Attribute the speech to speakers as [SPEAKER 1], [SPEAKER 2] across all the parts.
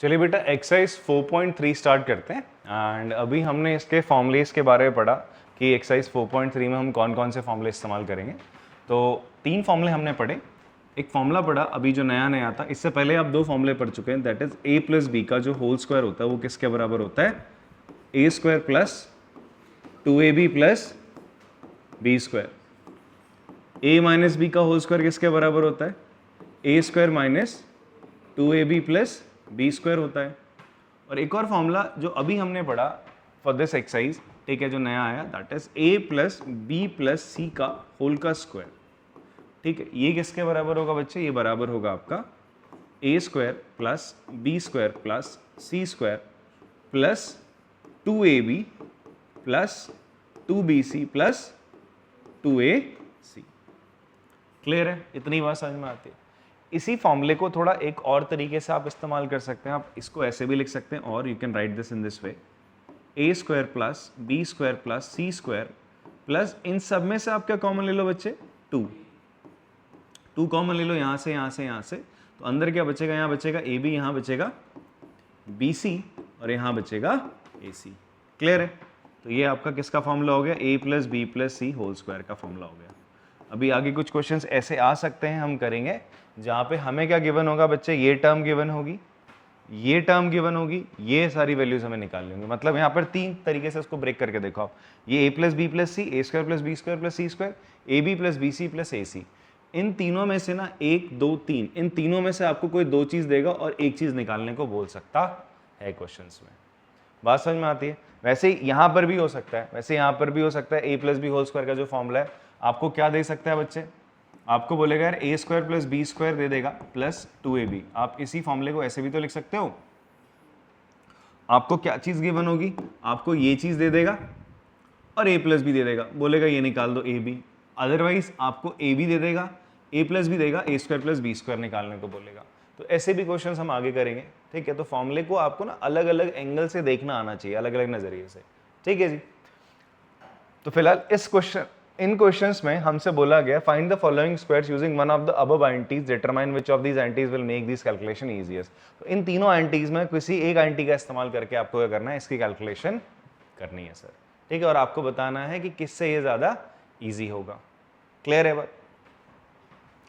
[SPEAKER 1] चलिए बेटा exercise 4.3 start करते हैं। एंड अभी हमने इसके फॉर्मूलेस के बारे में पढ़ा कि एक्सरसाइज 4.3 में हम कौन कौन से फॉर्मूले इस्तेमाल करेंगे। तो 3 फॉर्मूले हमने पढ़े। एक फॉर्मूला पढ़ा अभी जो नया नया था, इससे पहले आप 2 फॉर्मूले पढ़ चुके हैं, that is a plus B का जो होल स्क्वायर होता है वो किसके बराबर होता है, a square plus 2ab plus B square. a minus B का होल स्क्वायर किसके बराबर होता है, a square minus 2ab plus B square होता है। और एक और फॉर्मूला जो अभी हमने पढ़ा फॉर दिस एक्सरसाइज, ठीक है, जो नया आया, that is a plus B plus C का होल का स्क्वायर। ठीक है, ये किसके बराबर होगा बच्चे, ये बराबर होगा आपका a square plus B square plus C square plus 2ab plus 2bc plus 2ac। Clear है, इतनी बात समझ में आती है। इसी फॉर्मूले को थोड़ा एक और तरीके से आप इस्तेमाल कर सकते हैं। आप इसको ऐसे भी लिख सकते हैं, और you can write this in this way, a square plus B square plus C square plus, इन सब में से आप क्या कॉमन ले लो बच्चे, 2 कॉमन ले लो, यहाँ से यहाँ से यहाँ से, तो अंदर क्या बचेगा, यहाँ बचेगा a b, यहाँ बचेगा बी सी, और यहाँ बचेगा ए सी। क्लियर है, तो ये आपका किसका फॉर्मूला हो गया, a plus B plus C whole square का फॉर्मूला हो गया। अभी आगे कुछ क्वेश्चंस ऐसे आ सकते हैं, हम करेंगे जहाँ पे हमें क्या गिवन होगा बच्चे, ये टर्म गिवन होगी, ये टर्म गिवन होगी, ये सारी वैल्यूज हमें निकालनी होंगी। मतलब यहाँ पर 3 तरीके से उसको ब्रेक करके देखो आप, ये a plus B plus C, A square plus B square plus C square, A B plus B C plus A C. इन तीनों में से ना 1 2 3, इन तीनों में से आपको कोई 2 चीज़ देगा और एक चीज़ निकालने को बोल सकता है क्वेश्चंस में। बात समझ में आती है। वैसे यहाँ पर भी हो सकता है, वैसे यहाँ पर भी हो सकता है, a plus B whole square का जो फॉर्मूला है आपको क्या दे सकता है बच्चे, आपको बोलेगा यार a square plus B square दे देगा प्लस 2ab। आप इसी फॉर्मूले को ऐसे भी तो लिख सकते हो। आपको क्या चीज़ गिवन होगी, आपको ये चीज़ दे देगा और a प्लस बी दे देगा, बोलेगा ये निकाल दो a b। अदरवाइज आपको a b दे देगा, a प्लस बी देगा, a square plus B square निकालने को बोलेगा। तो ऐसे भी क्वेश्चन हम आगे करेंगे। ठीक है, तो फॉर्मूले को आपको ना अलग अलग एंगल से देखना आना चाहिए, अलग अलग नजरिए से। ठीक है जी। तो फिलहाल इन क्वेश्चंस में हमसे बोला गया find the following squares using one of the above identities, determine which of these identities will make this calculation easiest. तो इन तीनों एंटीज में किसी एक एंटी का इस्तेमाल करके आपको क्या करना है, इसकी कैलकुलेशन करनी है सर। ठीक है, और आपको बताना है कि किससे ये ज्यादा ईजी होगा। क्लियर है बात।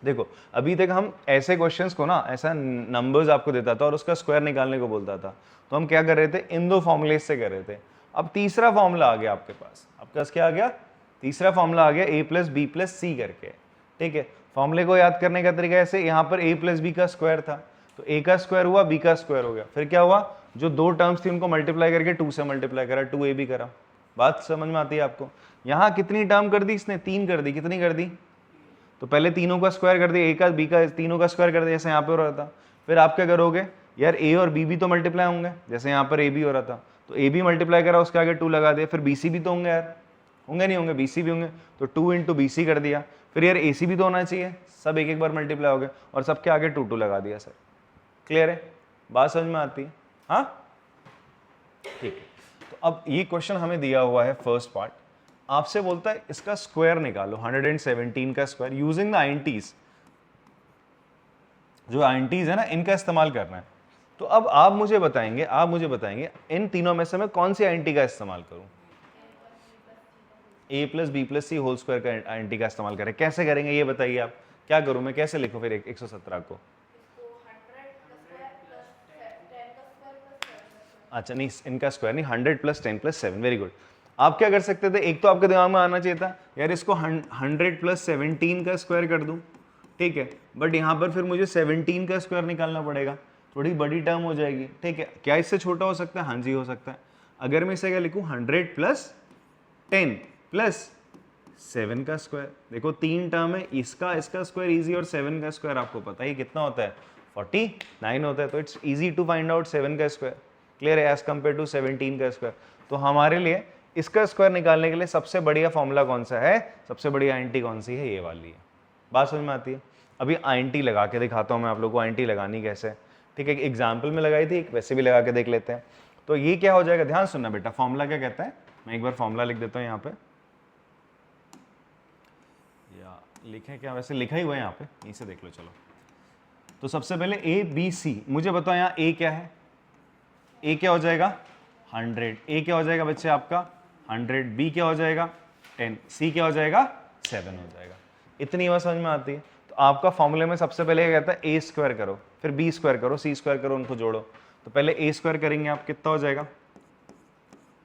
[SPEAKER 1] देखो अभी तक हम ऐसे क्वेश्चंस को ना, ऐसा नंबर्स आपको देता था और उसका स्क्वायर निकालने को बोलता था, तो हम क्या कर रहे थे, इन 2 फॉर्मूले से कर रहे थे। अब तीसरा फॉर्मूला आ गया आपके पास, आपके पास क्या आ गया, तीसरा फॉर्मूला आ गया a प्लस बी प्लस सी करके। ठीक है, फॉर्मूले को याद करने का तरीका ऐसे, यहाँ पर a प्लस बी का स्क्वायर था, तो a का स्क्वायर हुआ, b का स्क्वायर हो गया, फिर क्या हुआ, जो 2 टर्म्स थी उनको मल्टीप्लाई करके 2 से मल्टीप्लाई करा, 2ab करा। बात समझ में आती है आपको। यहाँ कितनी टर्म कर दी इसने, 3 कर दी। कितनी कर दी, तो पहले तीनों का स्क्वायर कर दिया, a का b का, तीनों का स्क्वायर कर दिया जैसे यहाँ पे हो रहा था। फिर आप क्या करोगे यार, a और b भी तो मल्टीप्लाई होंगे, जैसे यहाँ पर a b हो रहा था, तो a भी मल्टीप्लाई करा, उसके आगे 2 लगा दिया। फिर bc भी तो होंगे यार, होंगे नहीं होंगे, bc भी होंगे, तो 2 इंटू bc कर दिया। फिर यार ac भी तो होना चाहिए, सब एक एक बार मल्टीप्लाई हो गए और सबके आगे 2 2 लगा दिया सर। क्लियर है, बात समझ में आती है। हाँ ठीक है, तो अब ये क्वेश्चन हमें दिया हुआ है फर्स्ट पार्ट, आपसे बोलता है इसका स्क्वायर निकालो, 117 का स्क्वायर यूजिंग द आइंटीज। जो आइंटीज है ना, इनका इस्तेमाल करना है। तो अब आप मुझे बताएंगे इन तीनों में से मैं कौन सी आइंटी का इस्तेमाल करूं, a plus B plus C whole square का आइंटी का इस्तेमाल करें। कैसे करेंगे ये बताइए आप, क्या करूं मैं, कैसे लिखूं फिर 117 को। अच्छा नहीं, इनका स्क्वायर नहीं, 100 प्लस 10 प्लस 7, वेरी गुड। आप क्या कर सकते थे, एक तो आपके दिमाग में आना चाहिए था यार इसको 100 प्लस 17 का स्क्वायर कर दूं, ठीक है, बट यहाँ पर फिर मुझे 17 का स्क्वायर निकालना पड़ेगा, थोड़ी बड़ी टर्म हो जाएगी। ठीक है, क्या इससे छोटा हो सकता है, हाँ जी हो सकता है। अगर मैं इसे क्या लिखूँ, 100 प्लस 10 प्लस 7 का स्क्वायर, देखो 3 टर्म है, इसका स्क्वायर इजी, और 7 का स्क्वायर आपको पता है कितना होता है, 49 होता है, तो it's easy to find out 7 का स्क्वायर। क्लियर है, एज कंपेयर टू 17 का स्क्वायर। तो हमारे लिए इसका स्क्वायर निकालने के लिए सबसे बढ़िया फॉर्मूला कौन सा है, सबसे बढ़िया आइंटी कौन सी है, ये वाली है। बात समझ में आती है। अभी आइंटी लगा के दिखाता हूँ मैं आप लोगों को, आइंटी लगानी कैसे। ठीक है, एक एग्जाम्पल में लगाई थी, एक वैसे भी लगा के देख लेते हैं। तो ये क्या हो जाएगा, ध्यान सुनना बेटा, फॉर्मूला क्या कहता है, मैं एक बार फॉर्मूला लिख देता हूँ यहाँ पे, या लिखें क्या, वैसे लिखा ही हुआ है यहाँ पे, यहीं से देख लो चलो। तो सबसे पहले a b c, मुझे बताओ यहाँ a क्या है, ए क्या हो जाएगा 100, ए क्या हो जाएगा बच्चे आपका 100, बी क्या हो जाएगा 10, सी क्या हो जाएगा 7 हो जाएगा। इतनी बात समझ में आती है। तो आपका फॉर्मूले में सबसे पहले क्या कहता है, ए स्क्वायर करो, फिर बी स्क्वायर करो, सी स्क्वायर करो, उनको जोड़ो। तो पहले ए स्क्वायर करेंगे आप, कितना हो जाएगा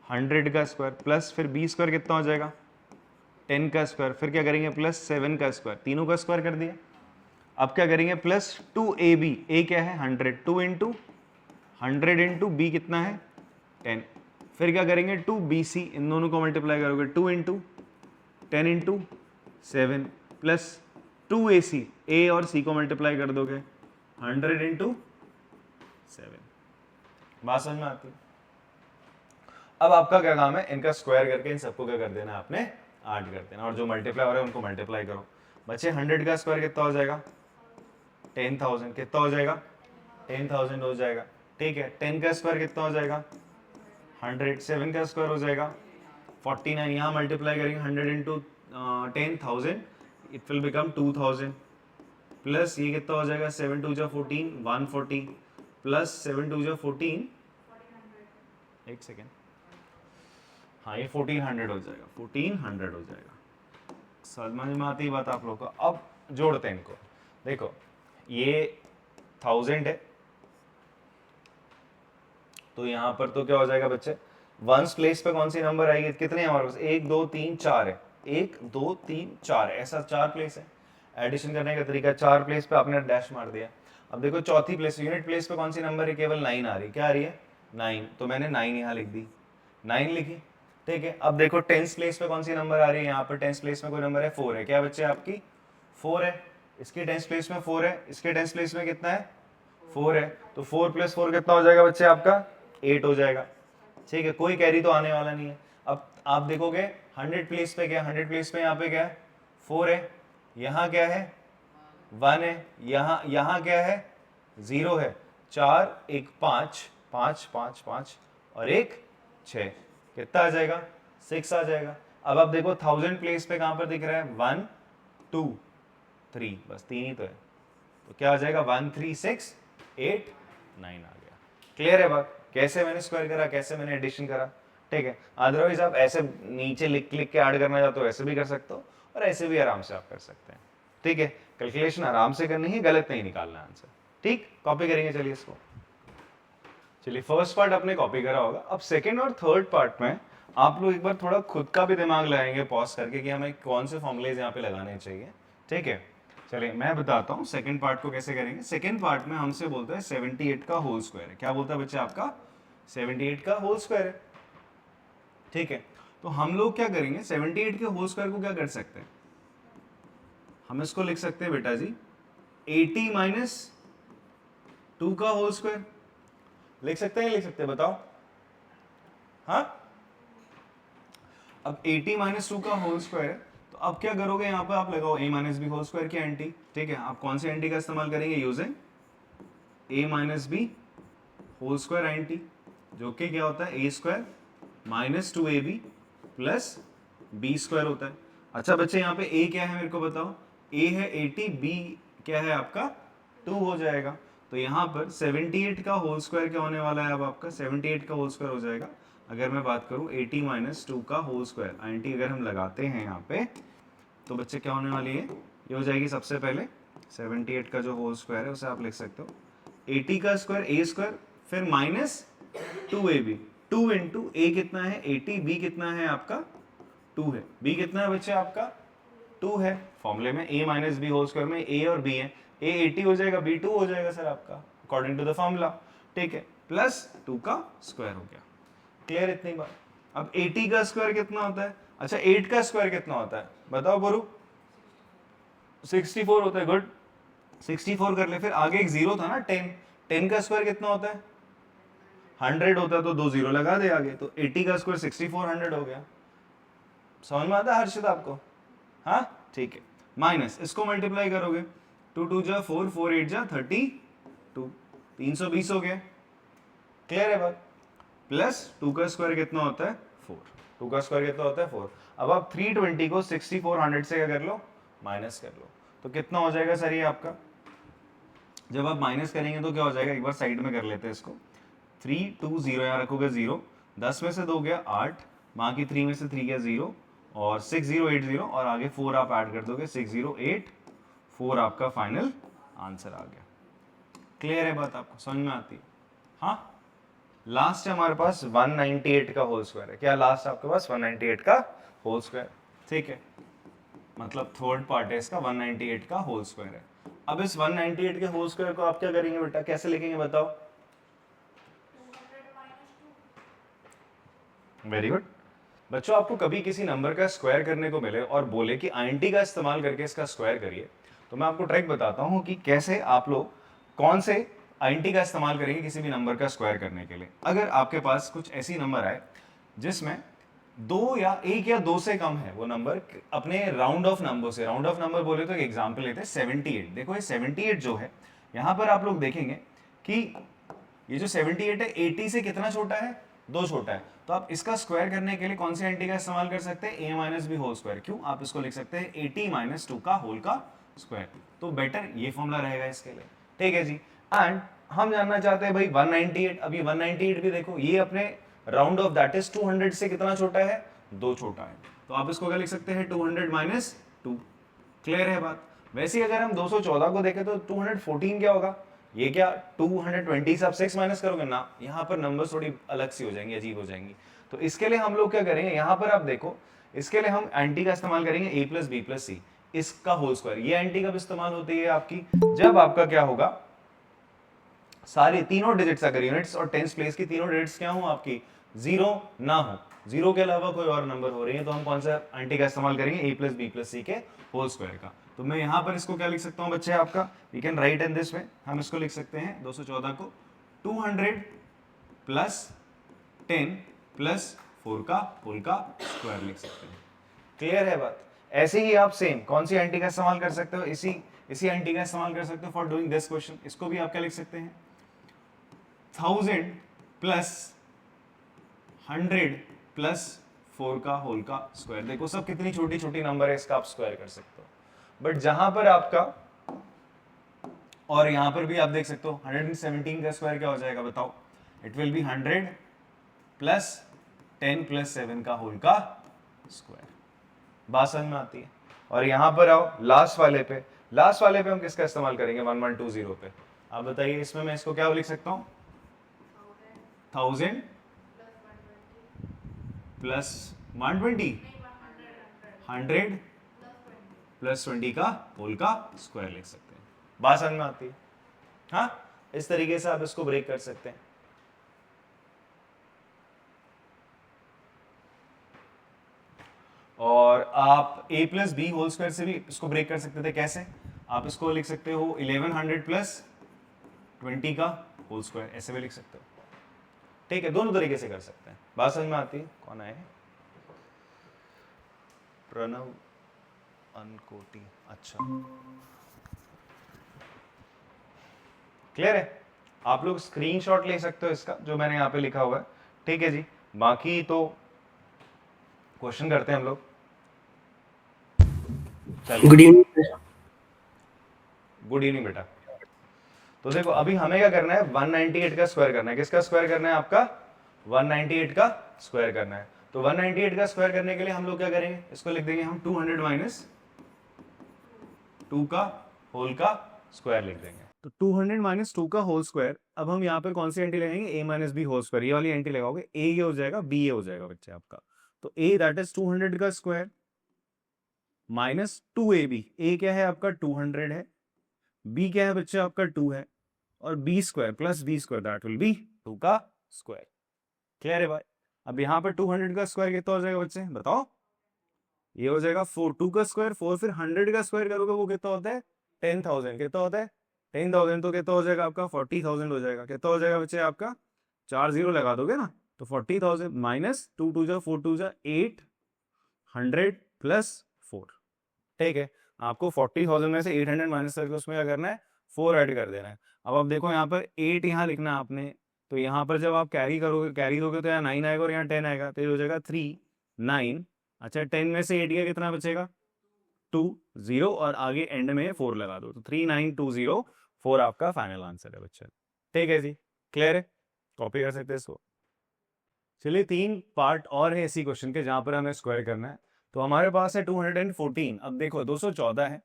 [SPEAKER 1] 100 का स्क्वायर, प्लस फिर बी स्क्वायर कितना हो जाएगा 10 का स्क्वायर, फिर क्या करेंगे प्लस 7 का स्क्वायर, तीनों का स्क्वायर कर दिया। अब क्या करेंगे प्लस 2ab, ए क्या है 100, 2 इंटू 100 इंटू बी कितना है 10, फिर क्या करेंगे 2bc, इन दोनों को मल्टीप्लाई करोगे 2 इंटू 10 इंटू 7 प्लस 2ac, ए और सी को मल्टीप्लाई कर दोगे 100 इंटू 7। बात समझ में आती है। अब आपका क्या काम है, इनका स्क्वायर करके इन सबको क्या कर देना है आपने, ऐड कर देना, और जो मल्टीप्लाई हो रहा है उनको मल्टीप्लाई करो। बच्चे 100 का स्क्वायर कितना हो जाएगा 10,000, कितना हो जाएगा 10,000 हो जाएगा, ठीक है। 10 का स्क्वायर कितना हो जाएगा 100, 7 का स्क्वायर हो जाएगा 49, यहाँ मल्टीप्लाई करेंगे 100 into 10,000, it will become 2,000, plus ये कितना हो जाएगा 7 2 जा 14, 140, प्लस 7 2 जा 14, एक सेकेंड, हाँ ये 1400 हो जाएगा, 1400 हो जाएगा। समझ में आती है बात आप लोग को। अब जोड़ते हैं इनको, देखो ये 1000 है, तो यहां पर तो क्या हो जाएगा बच्चे, वंस प्लेस पे कौन सी नंबर आएगी, कितने हमारे पास 1 2 3 4 है, 1 2 3 4 है, ऐसा 4 प्लेस है। एडिशन करने का तरीका 4 प्लेस पे आपने डैश मार दिया। अब देखो चौथी प्लेस, यूनिट प्लेस पे कौन सी नंबर है, केवल 9 आ रही है, क्या आ रही है 9, तो मैंने 9 यहाँ लिख दी, 9 लिखी, ठीक है। अब देखो 10th प्लेस पे कौन सी नंबर आ रही है, यहाँ पर 10th प्लेस में कोई नंबर है 4 है, क्या बच्चे आपकी 4 है, इसकी 10th प्लेस में 4 है, इसके 10th प्लेस में कितना है 4 है, तो 4 + 4 कितना हो जाएगा बच्चे आपका 8 हो जाएगा, ठीक है। कोई कैरी तो आने वाला नहीं है। अब आप देखोगे 100 प्लेस पे क्या, 100 प्लेस पे यहाँ पे क्या है 4 है, यहाँ क्या है 1 है, यहाँ क्या है 0 है, 4 1 5 5 5 5 और 1 6, कितना आ जाएगा 6 आ जाएगा। अब आप देखो 1000 प्लेस पे कहां पर दिख रहा है 1 2 3, बस 3 ही तो है, तो क्या आ जाएगा 1 3 6 8 9 आ गया। क्लियर है बात, कैसे मैंने स्क्वायर करा, कैसे मैंने एडिशन करा, ठीक है। अदरवाइज आप ऐसे नीचे लिख के ऐड करना चाहते हो ऐसे भी कर सकते हो, और ऐसे भी आराम से आप कर सकते हैं, ठीक है। कैलकुलेशन आराम से करनी है, गलत नहीं निकालना आंसर, ठीक। कॉपी करेंगे, चलिए इसको, चलिए फर्स्ट पार्ट आपने कॉपी करा होगा। अब सेकंड और थर्ड पार्ट में आप लोग एक बार थोड़ा खुद का भी दिमाग लगाएंगे पॉज करके कि हमें कौन से फॉर्मुलेज यहाँ पे लगाने चाहिए, ठीक है। चलिए मैं बताता हूँ सेकंड पार्ट को कैसे करेंगे। सेकंड पार्ट में हमसे बोलता है 78 का होल स्क्वायर है, क्या बोलता है बच्चे आपका 78 का होल स्क्वायर है, ठीक है। तो हम लोग क्या करेंगे 78 के होल स्क्वायर को क्या कर सकते हैं, हम इसको लिख सकते हैं बेटा जी 80 - 2 का होल स्क्वायर, लिख सकते हैं, लिख सकते हैं, बताओ। हाँ, अब 80 - 2 का होल स्क्वायर है, तो अब क्या करोगे यहाँ पे आप लगाओ a - b होल स्क्वायर की एंटी, ठीक है। आप कौन सी एंटी का इस्तेमाल करेंगे, using a - b whole square identity, जो कि क्या होता है a² - 2ab plus b square होता है। अच्छा बच्चे यहाँ पे a क्या है मेरे को बताओ, a है 80, b क्या है आपका 2 हो जाएगा। तो यहाँ पर 78 का होल स्क्वायर क्या होने वाला है, अब आपका 78 का होल स्क्वायर हो जाएगा। अगर मैं बात करूँ 80 - 2 का होल स्क्वायर एंटी अगर हम लगाते हैं यहाँ पे, तो बच्चे क्या होने वाली है, ये हो जाएगी सबसे पहले 78 का जो होल स्क्वायर है उसे आप लिख सकते हो 80 का स्क्वायर a² फिर -2ab, 2 इंटू ए कितना है 80, b कितना है आपका 2 है, b कितना है बच्चे आपका 2 है। फॉर्मूले में a - b होल स्क्वायर में a और b है, a 80 हो जाएगा, b 2 हो जाएगा सर आपका अकॉर्डिंग टू द फॉर्मूला, ठीक है। प्लस 2 का स्क्वायर हो गया, क्लियर इतनी बात। अब 80 का स्क्वायर कितना होता है, अच्छा 8 का स्क्वायर कितना होता है बताओ बोरू, 64 होता है, गुड 64 कर ले। फिर आगे एक जीरो था ना 10, 10 का स्क्वायर कितना होता है 100 होता है, तो 2 जीरो लगा दे आगे, तो 80 का स्क्वायर 64 100 हो गया। समझ में आता है हर्षित आपको, हाँ ठीक है। माइनस इसको मल्टीप्लाई करोगे 2 2 जा 4, 4 8 जा 32, 320 हो गया, क्लियर है बात। प्लस 2 का स्क्वायर कितना होता है 4, 2 का स्क्वायर कितना होता है 4। अब आप 320 को 6400 से क्या कर लो, माइनस कर लो, तो कितना हो जाएगा सर ये आपका, जब आप माइनस करेंगे तो क्या हो जाएगा, एक बार साइड में कर लेते हैं इसको, 3 2 0 यहाँ रखोगे 0, 10 में से 2 गया 8, बाकी 3 में से 3 गया 0 और 6080 और आगे 4 आप ऐड कर दोगे 6084 आपका फाइनल आंसर आ गया। क्लियर है बात, आपको समझ में आती है? हाँ, लास्ट है हमारे पास 198 का होल स्क्वायर है। क्या लास्ट आपके पास 198 का होल स्क्वायर, ठीक है, मतलब थर्ड पार्ट है इसका 198 का होल स्क्वायर है। अब इस 198 के होल स्क्वायर को आप क्या करेंगे बेटा, कैसे लिखेंगे बताओ? वेरी गुड बच्चों, आपको कभी किसी नंबर का स्क्वायर करने को मिले और बोले कि आईएनटी का इस्तेमाल करके इसका स्क्वायर करिए, तो मैं आपको ट्रिक बताता हूं कि कैसे आप लोग कौन से आईएनटी का इस्तेमाल करेंगे किसी भी नंबर का स्क्वायर करने के लिए। अगर आपके पास कुछ ऐसी नंबर आए जिसमें 2 या 1 या 2 से कम है वो नंबर, अपने राउंड ऑफ नंबर से, राउंड ऑफ नंबर बोले तो एक एग्जांपल लेते हैं 78। देखो ये 78 जो है, यहां पर आप लोग देखेंगे कि ये जो 78 है 80 से कितना छोटा है, 2 छोटा है, तो आप इसका स्क्वायर करने के लिए कौन से आईएनटी का इस्तेमाल कर सकते हैं, a minus B whole square. क्यों, आप इसको लिख सकते हैं 80 माइनस 2 का होल का स्क्वायर, तो बेटर ये फॉर्मूला रहेगा इसके लिए, ठीक है जी। एंड हम जानना चाहते हैं भाई 198, अभी 198 भी देखो ये अपने राउंड ऑफ दैट इज 200 से कितना छोटा है, 2 छोटा है, तो आप इसको क्या लिख सकते हैं 200 माइनस 2। क्लियर है बात? वैसे ही अगर हम 214 को देखें तो 214 क्या होगा, ये क्या 220 से आप 6 माइनस करोगे ना, यहाँ पर नंबर थोड़ी अलग सी हो जाएंगी, अजीब हो जाएंगी। तो इसके लिए हम लोग क्या करेंगे, यहाँ पर आप देखो, इसके लिए हम एंटी का इस्तेमाल करेंगे a प्लस बी प्लस सी, इसका होल स्क्वायर। ये एंटी कब इस्तेमाल होती है आपकी, जब आपका क्या होगा, सारे तीनों डिजिट्स, अगर यूनिट्स और टेंस प्लेस की तीनों डिजिट्स क्या हो आपकी, 0 ना हो, 0 के अलावा कोई और नंबर हो रही है, तो हम कौन सा एंटी का इस्तेमाल करेंगे, a प्लस बी प्लस सी के होल स्क्वायर का। तो मैं यहाँ पर इसको क्या लिख सकता हूँ बच्चे आपका, we can write in this way, हम इसको लिख सकते हैं 214 को 200 प्लस 10 प्लस 4 का होल का स्क्वायर लिख सकते हैं। क्लियर है बात? ऐसे ही आप सेम कौन सी एंटी का इस्तेमाल कर सकते हो, इसी एंटी का इस्तेमाल कर सकते हो फॉर डूइंग दिस क्वेश्चन। इसको भी आप क्या लिख सकते हैं, 1000 प्लस 100 प्लस 4 का होल का स्क्वायर। देखो सब कितनी छोटी छोटी नंबर है, इसका आप स्क्वायर कर सकते हो, बट जहां पर आपका, और यहां पर भी आप देख सकते हो 117 का स्क्वायर क्या हो जाएगा बताओ, it will be 100 plus 10 plus 7 का होल का स्क्वायर। बात समझ में आती है? और यहां पर आओ लास्ट वाले पे, लास्ट वाले पे हम किसका इस्तेमाल करेंगे, 1120 पे। आप बताइए इसमें मैं इसको क्या लिख सकता हूं, 1000 प्लस 120, 100 प्लस 20 का होल का स्क्वायर लिख सकते हैं। बात समझ में आती है? हाँ, इस तरीके से आप इसको ब्रेक कर सकते हैं। और आप a plus B whole square से भी इसको ब्रेक कर सकते थे। कैसे, आप इसको लिख सकते हो 1100 प्लस 20 का होल स्क्वायर, ऐसे भी लिख सकते हो, ठीक है, दोनों तरीके से कर सकते हैं। बात समझ में आती है? कौन आए हैं, प्रणव अनकोटी, अच्छा क्लियर है? आप लोग स्क्रीनशॉट ले सकते हो इसका, जो मैंने यहाँ पे लिखा हुआ है, ठीक है जी। बाकी तो क्वेश्चन करते हैं हम लोग।
[SPEAKER 2] Good evening.
[SPEAKER 1] गुड इवनिंग बेटा। तो देखो अभी हमें क्या करना है, 198 का स्क्वायर करना है। किसका स्क्वायर करना है आपका, 198 का स्क्वायर करना है। तो 198 का स्क्वायर करने के लिए हम लोग क्या करेंगे, इसको लिख देंगे हम 200 माइनस 2 का होल का स्क्वायर लिख देंगे। तो 200 माइनस 2 का होल स्क्वायर, अब हम यहाँ पर कौन सी एंटी लगाएंगे, a minus B whole square. ये वाली एंटी लगाओगे, a ये हो जाएगा, b ये हो जाएगा बच्चे आपका। तो a दैट इज 200 का स्क्वायर माइनस 2ab, a क्या है आपका 200 है, b क्या है बच्चे आपका 2 है, और b square plus b square that will be 2 का स्क्वायर। क्लियर है भाई? अब यहाँ पर 200 का स्क्वायर कितना हो जाएगा बच्चे बताओ, ये हो जाएगा 4, 2 का स्क्वायर 4, फिर 100 का स्क्वायर करोगे वो कितना होता है 10,000, कितना होता है 10,000, तो कितना हो जाएगा आपका 40,000 हो जाएगा। कितना हो जाएगा बच्चे आपका, 4 0 लगा दोगे ना, तो 40,000 माइनस 2 2 जा 4 2 जा 8, 100 प्लस 4, ठीक है। आपको 40,000 में से 800 माइनस करके उसमें क्या करना है, 4 ऐड कर देना है। अब आप देखो यहाँ पर 8 यहाँ लिखना है आपने, तो यहाँ पर जब आप कैरी करोगे, कैरी दोगे तो यहाँ 9 आएगा और यहाँ 10 आएगा, तो ये हो जाएगा 3 9। अच्छा 10 में से 8 का कितना बचेगा 2 0, और आगे एंड में 4 लगा दो, तो 3 9 2 0 4 आपका फाइनल आंसर है बच्चे। ठीक है जी, क्लियर है? कॉपी कर सकते हैं इसको। चलिए 3 पार्ट और है इसी क्वेश्चन के जहां पर हमें स्क्वायर करना है। तो हमारे पास है 214। अब देखो 214 है,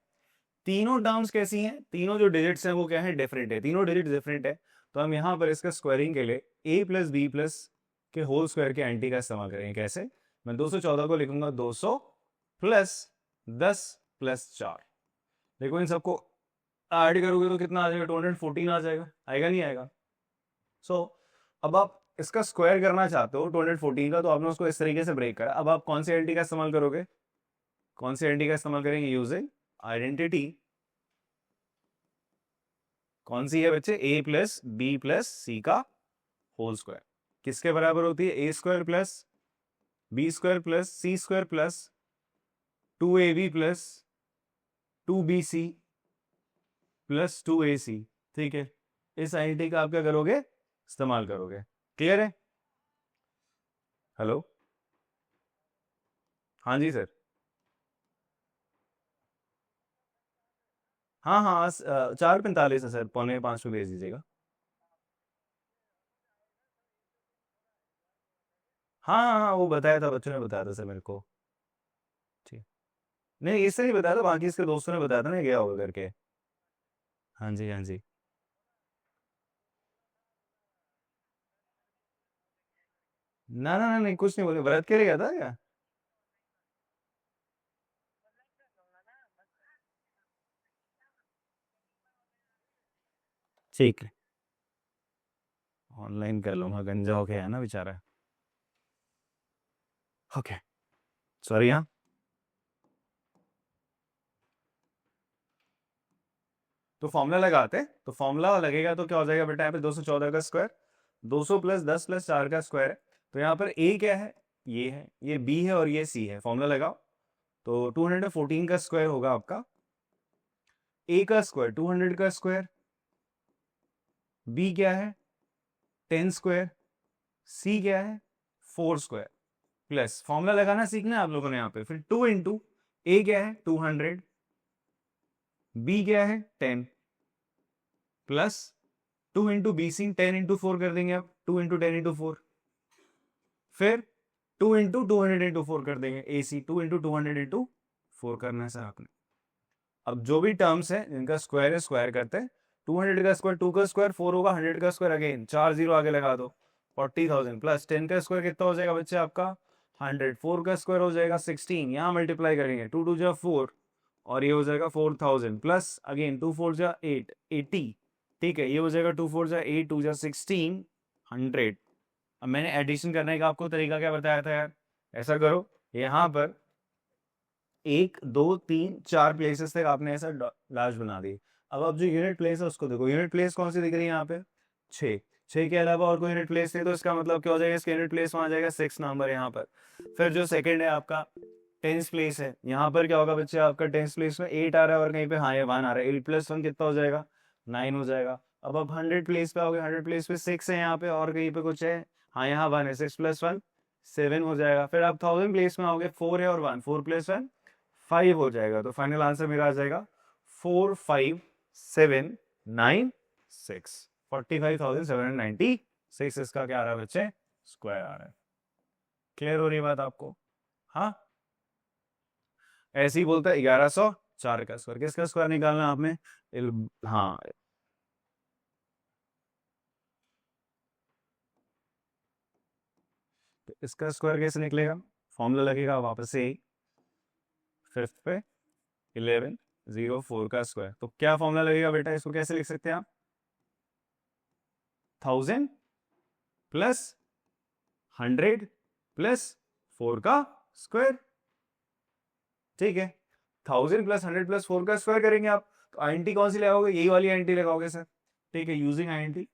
[SPEAKER 1] तीनों टर्म्स कैसी हैं, तीनों जो डिजिट्स हैं वो क्या है, डिफरेंट है, तीनों डिजिट डिफरेंट है। तो हम यहाँ पर इसका स्क्वायरिंग के लिए a प्लस बी प्लस के होल स्क्वायर के एंटी का इस्तेमाल करेंगे। कैसे, मैं 214 को लिखूंगा 200 प्लस 10 प्लस 4। देखो इन सबको ऐड करोगे तो कितना आ जाएगा, 214 आ जाएगा, आएगा नहीं आएगा। सो अब आप इसका स्क्वायर करना चाहते हो 214 का, तो आपने उसको इस तरीके से ब्रेक करा। अब आप कौन से एंटी का इस्तेमाल करोगे, कौन से एंटी का इस्तेमाल करेंगे, यूजिंग आइडेंटिटी। कौन सी है बच्चे, a plus B plus C का होल स्क्वायर किसके बराबर होती है, A square plus B square plus C square plus 2ab plus 2bc plus 2ac। ठीक है, इस आइडेंटिटी का आप क्या करोगे, इस्तेमाल करोगे। क्लियर है, हेलो, हाँ जी सर, हाँ हाँ 4:45 है सर, 4:45 पे भेज दीजिएगा। हाँ हाँ हाँ, वो बताया था, बच्चों ने बताया था सर मेरे को। ठीक, नहीं इससे नहीं बताया था, बाकी इसके दोस्तों ने बताया था ना, गया होगा करके। हाँ जी हाँ जी, ना ना ना नहीं, कुछ नहीं बोले, व्रत के लिए गया था क्या। ठीक है, ऑनलाइन कर लूंगा, गंजा हो गया है ना बेचारा। ओके, सॉरी हाँ। तो फॉर्मूला लगाते हैं, तो फॉर्मूला लगेगा तो क्या हो जाएगा बेटा, यहाँ पे 214 का स्क्वायर, 200 प्लस 10 प्लस 4 का स्क्वायर है। तो यहाँ पर a क्या है, ये b है और ये c है। फॉर्मूला लगाओ, तो 214 का स्क्वायर होगा आपका, a का स्क्वायर 200 का स्क्वायर, b क्या है 10 स्क्वायर, c क्या है 4 स्क्वायर, प्लस फॉर्मूला लगाना सीखना है आप लोगों ने यहाँ पे। फिर 2 इंटू ए क्या है 200, b क्या है 10, plus 2 into B C, 10 into 4 कर देंगे आप, 2 इंटू 10 इंटू 4। फिर 2 इंटू 200 इंटू 4 कर देंगे, ए सी 2 इंटू 200 इंटू 4 करना है सर आपने। अब जो भी टर्म्स है जिनका स्क्वायर है, स्क्वायर करते हैं। 200 का स्क्वायर 2 का स्क्वायर 4 होगा, 100 का स्क्वायर अगेन 4 जीरो आगे लगा दो, 40,000 प्लस 10 का स्क्वायर कितना हो जाएगा बच्चे आपका 100, 4 का स्क्वायर हो जाएगा 16, यहाँ मल्टीप्लाई करेंगे 2 2 जा 4 और ये हो जाएगा 4000 प्लस अगेन 2 4 जा 8 80। ठीक है, ये हो जाएगा 2 4 जा 8 2 जा 16 100। अब मैंने एडिशन करने का आपको तरीका क्या बताया था यार, ऐसा करो यहाँ पर 1 2 3 4 प्लेसेस तक आपने ऐसा लार्ज बना दी। अब आप जो यूनिट प्लेस है उसको देखो, यूनिट प्लेस कौन सी दिख रही है यहाँ पे 6, 6 के अलावा और कोई यूनिट प्लेस नहीं, तो इसका मतलब क्या हो जाएगा, इसका यूनिट प्लेस वहां जाएगा 6 नंबर यहाँ पर। फिर जो सेकंड है आपका टेंस प्लेस है, यहाँ पर क्या होगा बच्चे आपका टेंस प्लेस में 8 आ रहा है और कहीं पे हाँ ये 1 आ रहा है, 8 प्लस 1 कितना हो जाएगा 9 हो जाएगा। अब आप 100 प्लेस पे आओगे, 100 प्लेस पे 6 है यहाँ पे और कहीं पे कुछ है, हाँ यहाँ 1 है, 6 प्लस 1 7 हो जाएगा। फिर आप 1000 प्लेस में आओगे, 4 है और 1, 4 प्लस 1 5 हो जाएगा। तो फाइनल आंसर मेरा आ जाएगा 45796, 45,796 इसका क्या आ रहा है बच्चे, स्क्वायर आ रहा है। क्लियर हो रही बात आपको, हाँ ऐसे ही बोलता है 1104 का स्क्वायर, किसका स्क्वायर निकालना है आपने, हाँ तो इसका स्क्वायर कैसे निकलेगा, फॉर्मूला लगेगा वापस से फिफ्थ पे 1104 का स्क्वायर। तो क्या फॉर्मूला लगेगा बेटा, इसको कैसे लिख सकते हैं आप, 1000 प्लस 100 प्लस 4 का स्क्वायर। ठीक है, 1000 प्लस 100 प्लस 4 का स्क्वायर करेंगे आप, तो आईएनटी कौन सी लगाओगे, यही वाली आईएनटी लगाओगे सर। ठीक है, यूजिंग आईएनटी,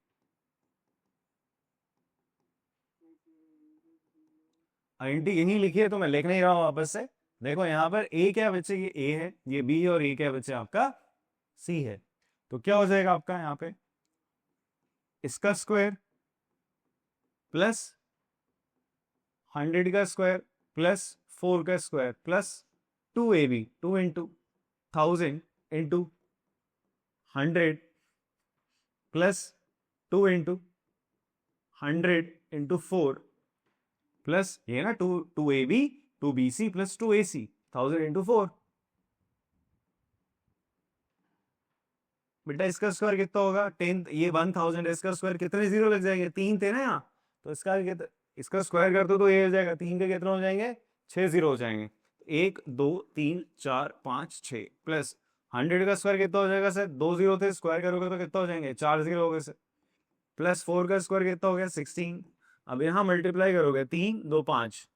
[SPEAKER 1] आईएनटी यही लिखी है तो मैं लिख नहीं रहा हूं वापस से। देखो यहाँ पर ए क्या है बच्चे, ये ए है, ये बी है और ए क्या है बच्चे आपका सी है। तो क्या हो जाएगा आपका यहाँ पे, इसका स्क्वायर प्लस 100 का स्क्वायर प्लस 4 का square plus 2ab, 2 into 1000 into 100 plus 2 into 100 into 4 plus ये ना 2ab 2bc plus 2ac 1000 into 4। बेटा इसका स्क्वायर कितना होगा 10, ये 1000 इसका स्क्वायर कितने जीरो लग जाएंगे, 3 थे ना यहाँ, तो इसका स्क्वायर कर दो तो ये हो जाएगा 3 के कितने हो जाएंगे 6 जीरो हो जाएंगे। 1 2 3 4 5 6 प्लस 100 का स्क्वायर कितना हो जाएगा सर, 2 जीरो थे, स्क्वायर करोगे तो कितना हो जाएंगे 4 जीरो हो गए सर। प्लस 4 का स्क्वायर कितना हो गया 16। अब यहाँ मल्टीप्लाई करोगे 3 2 5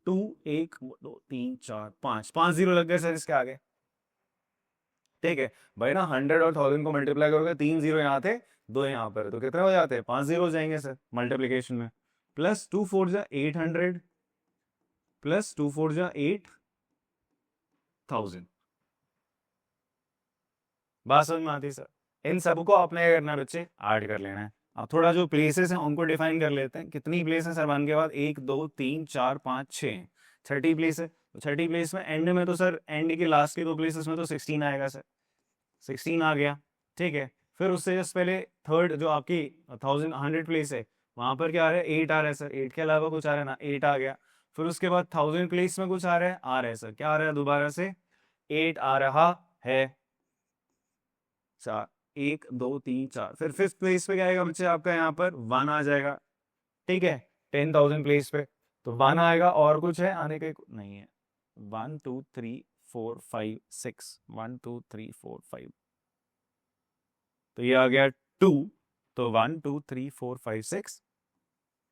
[SPEAKER 1] 2 1 2 3 4 5 जीरो लग गए सर इसके आगे। ठीक है भाई ना 100 और 1000 को मल्टीप्लाई करोगे 3 जीरो यहाँ थे 2 यहाँ पर, तो कितने हो जाते हैं 5 जीरो हो जाएंगे सर मल्टीप्लीकेशन में। प्लस 2 4 जा 800 प्लस 2 4 जा 8000। बात समझ में आती सर। इन सबको आपने क्या करना है बच्चे ऐड कर लेना है। अब थोड़ा जो प्लेसेस हैं उनको डिफाइन कर लेते हैं। कितनी प्लेस है सर 1 के बाद 1 2 3 4 5 6 30 प्लेस है। तो 30 प्लेस में एंड में तो सर एंड के लास्ट के 2 प्लेसेस में तो 16 आएगा सर, 16 आ गया। ठीक है फिर उससे जस्ट पहले थर्ड जो आपकी 100 प्लेस है वहां पर क्या आ रहा है 8 आ रहा है सर, 8 के अलावा कुछ आ रहा है ना, 8 आ गया। फिर उसके बाद 1000 प्लेस में कुछ आ रहा है सर, क्या आ रहा है दोबारा से 8 आ रहा है। 4 1 2 3 4 फिर फिफ्थ प्लेस पे क्या आएगा बच्चे आपका यहाँ पर 1 आ जाएगा। ठीक है 10,000 प्लेस पे तो 1 आएगा, और कुछ है आने का नहीं है। 1 2 3 4 5 6 1 2 3 4 5 तो ये आ गया 2, तो 1 2 3 4 5 6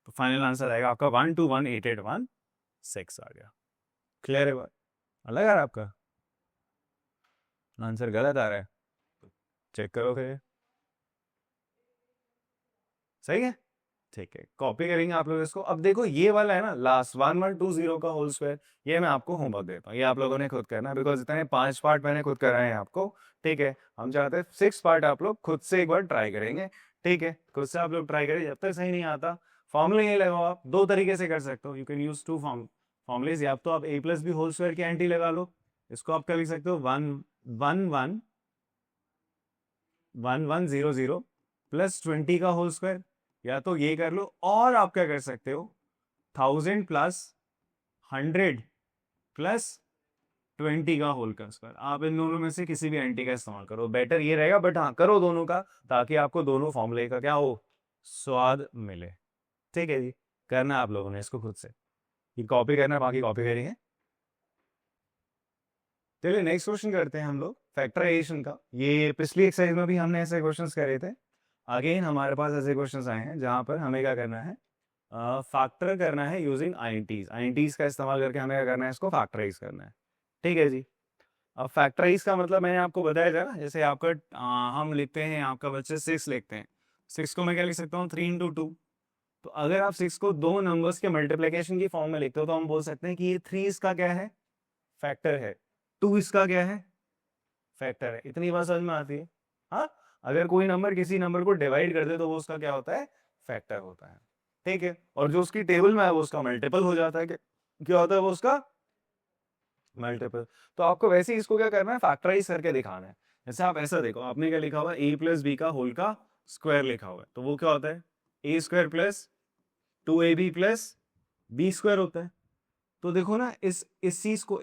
[SPEAKER 1] तो फाइनल आंसर आएगा आपका 1218816 आ गया। क्लियर है बात? अलग आ रहा है आपका आंसर, गलत आ रहा है, चेक करो फिर। सही है ठीक है कॉपी करेंगे आप लोग इसको। अब देखो ये वाला है ना लास्ट 1120 का होल स्क्वायर, ये मैं आपको होमवर्क देता हूँ, ये आप लोगों ने खुद करना है बिकॉज इतने 5 पार्ट मैंने खुद कराए हैं आपको। ठीक है हम चाहते हैं 6 पार्ट आप लोग खुद से एक बार ट्राई करेंगे। ठीक है खुद से आप लोग ट्राई करें, जब तक सही नहीं आता फॉर्मूले ये लगाओ। आप दो तरीके से कर सकते हो, यू कैन यूज 2 फॉर्मुलेज। या तो आप a plus B whole square की एंटी लगा लो, इसको आप क्या लिख सकते हो 1100 प्लस 20 का होल स्क्वायर, या तो ये कर लो। और आप क्या कर सकते हो 1000 प्लस 100 प्लस 20 का होल का स्क्वायर। आप इन दोनों में से किसी भी एंटी का इस्तेमाल करो, बेटर ये रहेगा, बट हाँ करो दोनों का ताकि आपको दोनों फॉर्मूले का क्या हो स्वाद मिले। ठीक है जी करना आप लोगों ने इसको खुद से, ये कॉपी करना बाकी कॉपी करेंगे। चलिए नेक्स्ट क्वेश्चन करते हैं हम लोग फैक्टराइजेशन का। ये पिछली एक्सरसाइज में भी हमने ऐसे क्वेश्चंस करे थे, अगेन हमारे पास ऐसे क्वेश्चंस आए हैं जहां पर हमें क्या करना है फैक्टर करना है यूजिंग आईएनटीज का इस्तेमाल करके हमें क्या करना है इसको फैक्टराइज करना है। ठीक है जी अब फैक्टराइज का मतलब मैंने आपको बताया था ना, जैसे आपका हम लिखते हैं आपका बच्चे 6 लिखते हैं, 6 को मैं क्या लिख सकता हूँ 3 इंटू 2। तो अगर आप 6 को दो नंबर्स के मल्टीप्लीकेशन की फॉर्म में लिखते हो तो हम बोल सकते हैं कि ये 3 इसका क्या है फैक्टर है, 2 इसका क्या है फैक्टर है। इतनी बात समझ में आती है। हाँ अगर कोई नंबर किसी नंबर को डिवाइड कर दे तो वो उसका क्या होता है फैक्टर होता है। ठीक है और जो उसकी टेबल में है वो उसका मल्टीपल हो जाता है। क्या होता है वो उसका मल्टीपल। तो आपको वैसे ही इसको क्या करना है फैक्टराइज करके दिखाना है। जैसे आप ऐसा देखो आपने क्या लिखा हुआ है a प्लस बी का होल का स्क्वायर लिखा हुआ है, तो वो क्या होता है a square plus 2ab plus B square होता है। तो देखो ना इस चीज को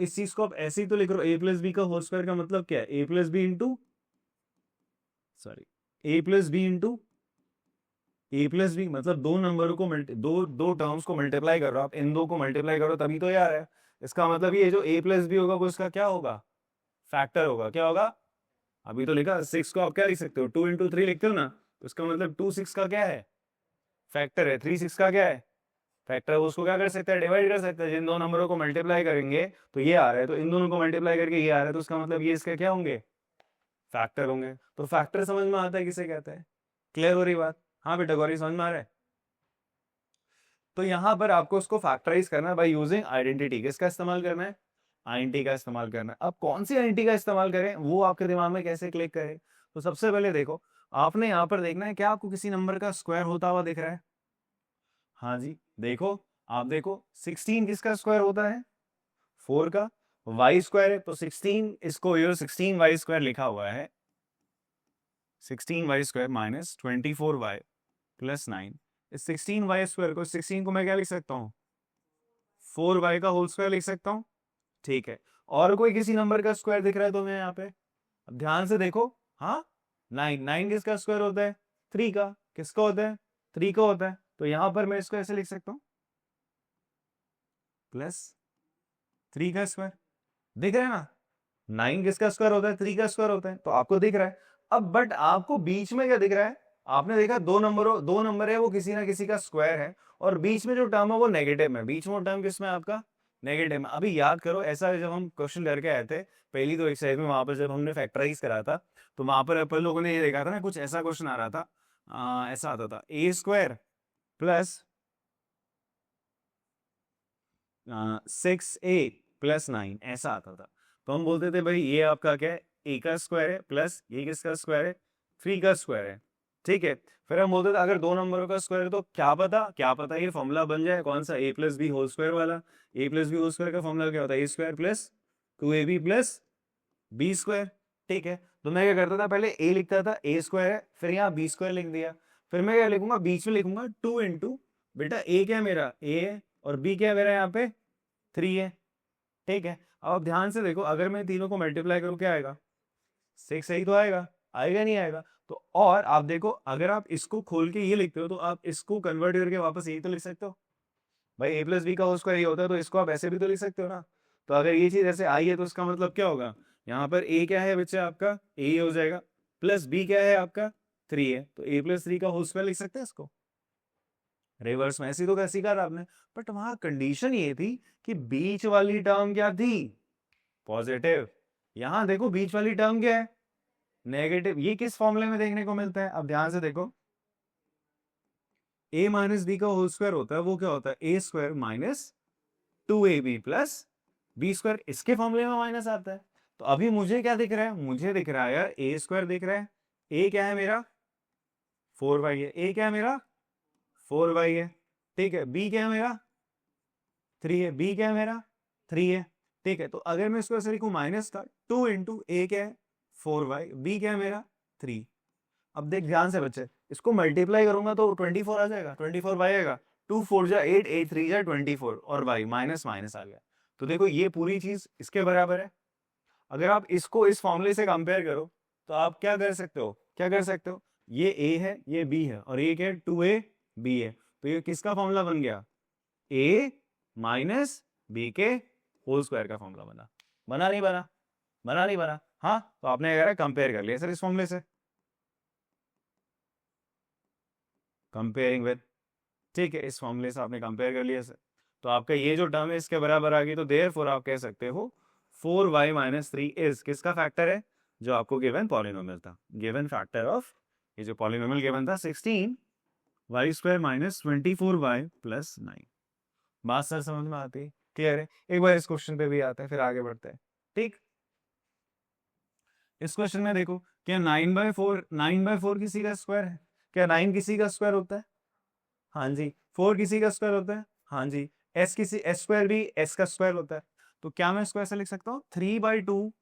[SPEAKER 1] आप ऐसे ही तो लिख रहे हो a प्लस बी का होल स्क्वायर का मतलब क्या है a plus B into a plus B into a plus B, मतलब दो नंबरों को दो टर्म्स को मल्टीप्लाई कर रहे हो आप, इन दो को मल्टीप्लाई करो तभी तो ये आ रहा है। इसका मतलब ये जो a प्लस बी होगा वो इसका क्या होगा फैक्टर होगा। क्या होगा अभी तो लिखा 6 को आप क्या लिख सकते हो 2 इंटू 3 लिखते हो ना, तो इसका मतलब 2 6 का क्या है फैक्टर है, 3 6 का क्या है फैक्टर है। उसको क्या कर सकते हैं डिवाइड कर सकते हैं, जिन दो नंबरों को मल्टीप्लाई करेंगे तो ये आ रहा है, तो इन दोनों को मल्टीप्लाई करके ये आ रहा है, तो उसका मतलब ये इसके क्या होंगे फैक्टर होंगे। तो फैक्टर समझ में आता है किसे कहते हैं। क्लियर हो रही बात? हाँ बेटा गौरी समझ में आ रहा है। तो यहां पर आपको उसको फैक्टराइज करना है बाय यूजिंग आइडेंटिटी। किसका इस्तेमाल करना है आईएनटी का इस्तेमाल करना है। अब कौन सी आईएनटी का इस्तेमाल करें वो आपके दिमाग में कैसे क्लिक करे, तो सबसे पहले देखो आपने यहाँ पर देखना है क्या आपको किसी नंबर का स्क्वायर होता हुआ दिख रहा है। हाँ जी देखो आप देखो 16 किसका स्क्वायर होता है 4 का, वाई स्क्वायर है तो 16 इसको 16 वाई स्क्वायर लिखा हुआ है, 16 Y square minus 24 Y plus 9 इस 16y² को, 16 को मैं क्या लिख सकता हूँ, 4y का होल स्क्वायर लिख सकता हूँ। ठीक है, और कोई किसी नंबर का स्क्वायर दिख रहा है तुम्हें यहाँ पे? अब ध्यान से देखो, हाँ 9, 9 किसका स्क्वायर होता है, 3 का। किसका होता है, 3 का होता है। तो यहां पर मैं इसको ऐसे लिख सकता हूं, प्लस 3 का स्क्वायर। दिख रहा है ना, 9 किसका स्क्वायर होता है, 3 का स्क्वायर होता है, तो आपको दिख रहा है। अब बट आपको बीच में क्या दिख रहा है, आपने देखा दो नंबर है, वो किसी ना किसी का स्क्वायर है, और बीच में जो टर्म है वो नेगेटिव में, बीच में वो टर्म किसमें आपका, नेगेटिव में। अभी याद करो, ऐसा जब हम क्वेश्चन करके आए थे पहली तो एक्सरसाइज में, वहां पर जब हमने फैक्टराइज करा था, तो वहां पर अपन लोगों ने ये देखा था ना, कुछ ऐसा क्वेश्चन आ रहा था, ऐसा आता था, a² प्लस 6a प्लस 9, ऐसा आता था। तो हम बोलते थे भाई ये आपका क्या है, a का स्क्वायर है, प्लस ये किसका स्क्वायर है, 3 का स्क्वायर है। ठीक है, फिर हम बोलते थे अगर दो नंबरों का स्क्वायर है तो क्या पता ये फॉर्मूला बन जाए, कौन सा, a plus B whole square वाला। a plus B whole square का फॉर्मूला क्या होता है, a² plus 2ab plus b²। ठीक है, तो मैं क्या करता था, पहले a लिखता था, a² है, फिर यहाँ b² लिख दिया। फिर मैं क्या लिखूंगा, बीच में लिखूंगा 2 इंटू, बेटा a क्या है मेरा, a है, और b क्या है मेरा यहाँ पे 3 है। ठीक है, अब ध्यान से देखो, अगर मैं तीनों को मल्टीप्लाई करूं क्या आएगा, 6 ही तो आएगा, आएगा नहीं आएगा। तो और आप देखो, अगर आप इसको खोल के ये लिखते हो तो आप इसको कन्वर्ट करके वापस यही तो लिख सकते हो भाई, a प्लस बी का होल स्क्वायर ये होता है, तो इसको आप ऐसे भी तो लिख सकते हो ना। तो अगर ये चीज ऐसे आई है तो इसका मतलब क्या होगा, यहाँ पर a क्या है बच्चे आपका, a हो जाएगा, प्लस b क्या है आपका 3 है, तो a+3 का होल स्क्वायर लिख सकते हैं इसको रिवर्स में। ऐसी तो कैसी कर आपने, बट वहां कंडीशन ये थी कि बीच वाली टर्म क्या थी, पॉजिटिव। यहां देखो बीच वाली टर्म क्या है, नेगेटिव। ये किस फॉर्मूले में देखने को मिलता है, अब ध्यान से देखो, a माइनस बी का होल स्क्वायर होता है, वो क्या होता है, a² minus 2ab plus b², इसके फॉर्मूले में माइनस आता है। तो अभी मुझे क्या दिख रहा है, मुझे दिख रहा है यार a² दिख रहा है, a क्या है मेरा 4y है, a क्या है मेरा 4y है। ठीक है, b क्या है मेरा 3 है, b क्या है मेरा 3 है। ठीक है, तो अगर मैं इसको ऐसे लिखूं, माइनस का 2 इंटू a क्या है 4y, b क्या है मेरा 3। अब देख ध्यान से बच्चे, इसको मल्टीप्लाई करूंगा तो 24 आ जाएगा, 24y आएगा, 2 4 जा 8, 8 3 जा 24, और y माइनस माइनस आ गया। तो देखो ये पूरी चीज इसके बराबर है। अगर आप इसको इस फॉर्मूले से कंपेयर करो तो आप क्या कर सकते हो, क्या कर सकते हो, ये a है, ये b है, और ये क्या है 2ab है, तो ये किसका फॉर्मूला बन गया, a माइनस b के होल स्क्वायर का फॉर्मूला बना। बना नहीं बना, बना नहीं बना, हाँ। तो आपने क्या करा, कंपेयर कर लिया सर इस फॉर्मूले से, कंपेयरिंग विद, ठीक है, इस फॉर्मूले से आपने कंपेयर कर लिया सर। तो आपका ये जो टर्म है इसके बराबर आ गई, तो देयरफॉर आप कह सकते हो 4y माइनस 3 इज किसका फैक्टर है, जो आपको गिवन पॉलिनोमियल था, गिवन फैक्टर ऑफ, ये जो पॉलिनोमियल गिवन था 16y² माइनस 24y प्लस 9। बात सर समझ में आती है, क्लियर है। एक बार इस क्वेश्चन पे भी आते हैं, फिर आगे बढ़ते हैं। ठीक, इस क्वेश्चन में देखो, क्या 9/4 किसी का स्क्वायर है, क्या 9 किसी का स्क्वायर होता है, हाँ जी। 4 किसी का स्क्वायर होता है, हाँ जी। s² भी s का स्क्वायर होता है। तो क्या मैं इसको ऐसे लिख सकता हूँ, 3/2,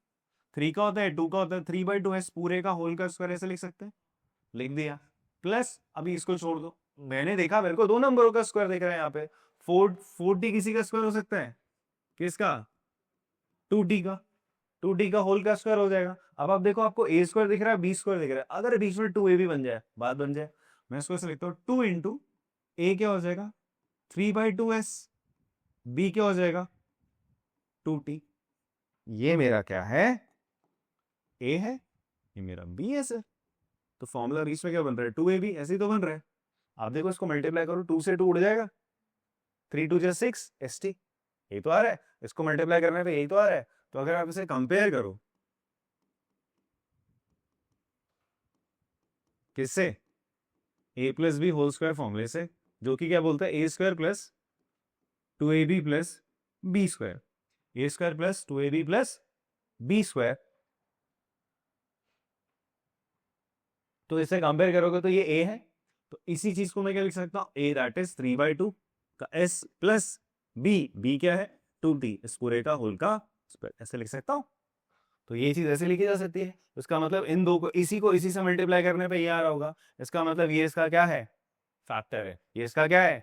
[SPEAKER 1] 3 का होता है 2 का होता है, 3/2 s पूरे का होल का स्क्वायर ऐसे लिख सकते हैं, लिख दिया। प्लस अभी इसको छोड़ दो, मैंने देखा मेरे को दो नंबरों का स्क्वायर दिख रहा है यहाँ पे, 40 किसी का स्क्वायर हो सकता है, किसका 2t का, 2t का होल का स्क्वायर हो जाएगा। अब आप देखो, आपको a² दिख रहा है, b² दिख रहा है, अगर बीच में 2a भी बन जाए, बात बन जाए। मैं इसको ऐसे लिखता हूँ, 2 इंटू a क्या हो जाएगा 3/2s, b क्या हो जाएगा 2t। ये मेरा क्या है, a है, ये मेरा b है सर। तो फॉर्मूला बीच में क्या बन रहा है, 2ab, ऐसे ही तो बन रहा है। आप देखो इसको मल्टीप्लाई करो, 2 से 2 उड़ जाएगा, 3 2 6 st, यही तो आ रहा है। इसको मल्टीप्लाई करने पे यही तो आ रहा है। तो अगर आप इसे कंपेयर करो किससे, a plus B whole square फॉर्मूले से, जो कि क्या बोलता है, a² plus 2ab plus b², a² plus 2ab plus b²। तो इसे कंपेयर करोगे तो ये a है, तो इसी चीज को मैं क्या लिख सकता हूं, a दैट इज 3/2 का s प्लस b क्या है 2t, इस पूरे का होल का स्क्वायर, ऐसे लिख सकता हूं। तो ये चीज ऐसे लिखी जा सकती है। इसका मतलब इन दो को इसी से मल्टीप्लाई करने पे ये आ रहा होगा, इसका मतलब ये इसका क्या है फैक्टर है। ये इसका क्या है,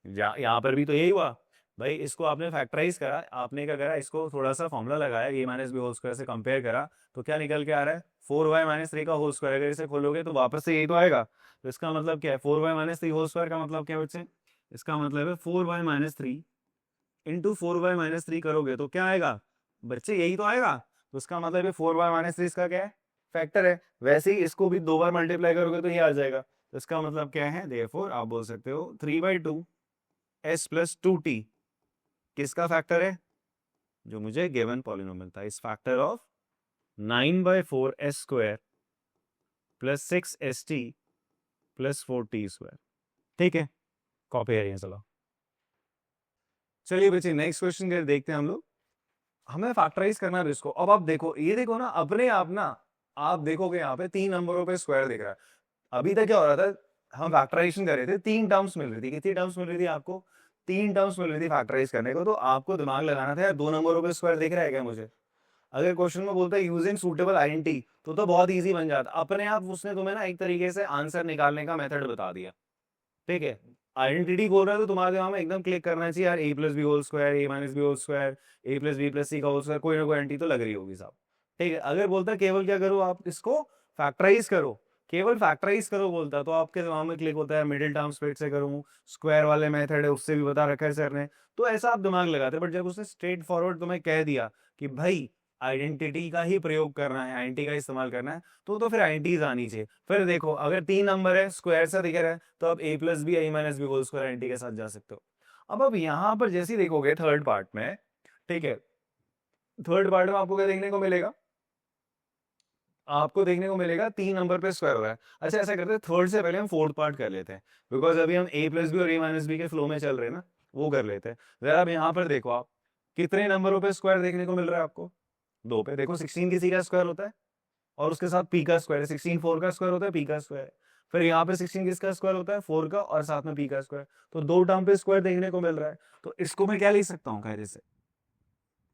[SPEAKER 1] यहाँ पर भी तो यही हुआ भाई, इसको आपने फैक्टराइज करा, आपने क्या करा, इसको थोड़ा सा फॉर्मूला लगाया, ए माइनस बी होल स्क्वायर से कंपेयर करा, तो क्या निकल के आ रहा है, 4y माइनस 3 का होल स्क्वायर। अगर इसे खोलोगे तो वापस से यही तो आएगा। तो इसका मतलब क्या है, 4y माइनस 3 होल स्क्वायर का मतलब क्या है बच्चे, इसका मतलब है 4y minus 3 into 4y minus 3 करोगे तो क्या आएगा बच्चे, यही तो आएगा। तो इसका मतलब है 4y माइनस 3 इसका क्या है, फैक्टर है। वैसे ही इसको भी 2 बार मल्टीप्लाई करोगे तो ये आ जाएगा। तो इसका मतलब क्या है, देयरफॉर आप बोल सकते हो 3/2 s प्लस 2t किसका फैक्टर है, जो मुझे गिवन पॉलिनोमियल था, इस factor of 9/4 s square plus 6st plus 4t square. ठीक है, कॉपी है। चलो चलिए बच्चे नेक्स्ट क्वेश्चन देखते हैं हम लोग। हमें फैक्टराइज करना है इसको। अब आप देखो, ये देखो ना, अपने आप ना आप देखोगे यहाँ पे 3 नंबरों पे स्क्वायर दिख रहा है। अभी तक क्या हो रहा था, हम फैक्टराइजेशन कर रहे थे, 3 टर्म्स मिल रही थी। कितनी टर्म्स मिल रही थी आपको, 3 टर्म्स मिल रही थी फैक्टराइज करने को। तो आपको दिमाग लगाना था यार, 2 नंबरों पे स्क्वायर दिख रहा है क्या मुझे। अगर क्वेश्चन में बोलता है यूजिंग सूटेबल आइडेंटिटी तो बहुत इजी बन जाता। अपने आप उसने तुम्हें ना एक तरीके से आंसर निकालने का मेथड बता दिया। ठीक है, आइडेंटिटी बोल रहा है तो तुम्हारे दिमाग में एकदम क्लिक करना चाहिए यार, ए प्लस बी होल स्क्वायर, ए माइनस बी होल स्क्वायर, ए प्लस बी प्लस सी का होल स्क्वायर, कोई ना कोई आइडेंटिटी तो लग रही होगी साहब। ठीक है, अगर बोलता है केवल क्या करो, आप इसको फैक्टराइज करो, केवल फैक्टराइज करो बोलता, तो आपके दिमाग में क्लिक होता है मिडिल टर्म स्प्लिट से करूँ, स्क्वायर वाले मेथड है उससे भी बता रखा है सर ने, तो ऐसा आप दिमाग लगाते। बट जब उसने स्ट्रेट फॉरवर्ड तुम्हें कह दिया कि भाई आइडेंटिटी का ही प्रयोग करना है, आइडेंटिटी का इस्तेमाल करना है, तो फिर आइडेंटिटीज आनी चाहिए। फिर देखो, अगर 3 नंबर है, स्क्वायर सा दिख रहा है, तो अब A plus B, A minus B whole square identity के साथ जा सकते हो। अब यहाँ पर जैसे ही देखोगे थर्ड पार्ट में, ठीक है, थर्ड पार्ट में आपको क्या देखने को मिलेगा, आपको देखने को मिलेगा 3 नंबर पे स्क्वायर हो रहा है। अच्छा ऐसा करते हैं, थर्ड से पहले हम फोर्थ पार्ट कर लेते हैं, बिकॉज अभी हम ए प्लस बी और ए माइनस बी के फ्लो में चल रहे हैं ना, वो कर लेते हैं। जरा अब यहाँ पर देखो, आप कितने नंबरों पे स्क्वायर देखने को मिल रहा है आपको, 2 पे। देखो 16 किसी का स्क्वायर होता है और उसके साथ पी का स्क्वायर है, 16 4 का स्क्वायर होता है, पी का स्क्वायर है। फिर यहाँ पे 16 किसका स्क्वायर होता है, 4 का, और साथ में पी का स्क्वायर। तो 2 टर्म पे स्क्वायर देखने को मिल रहा है। तो इसको मैं क्या लिख सकता हूँ कायदे से,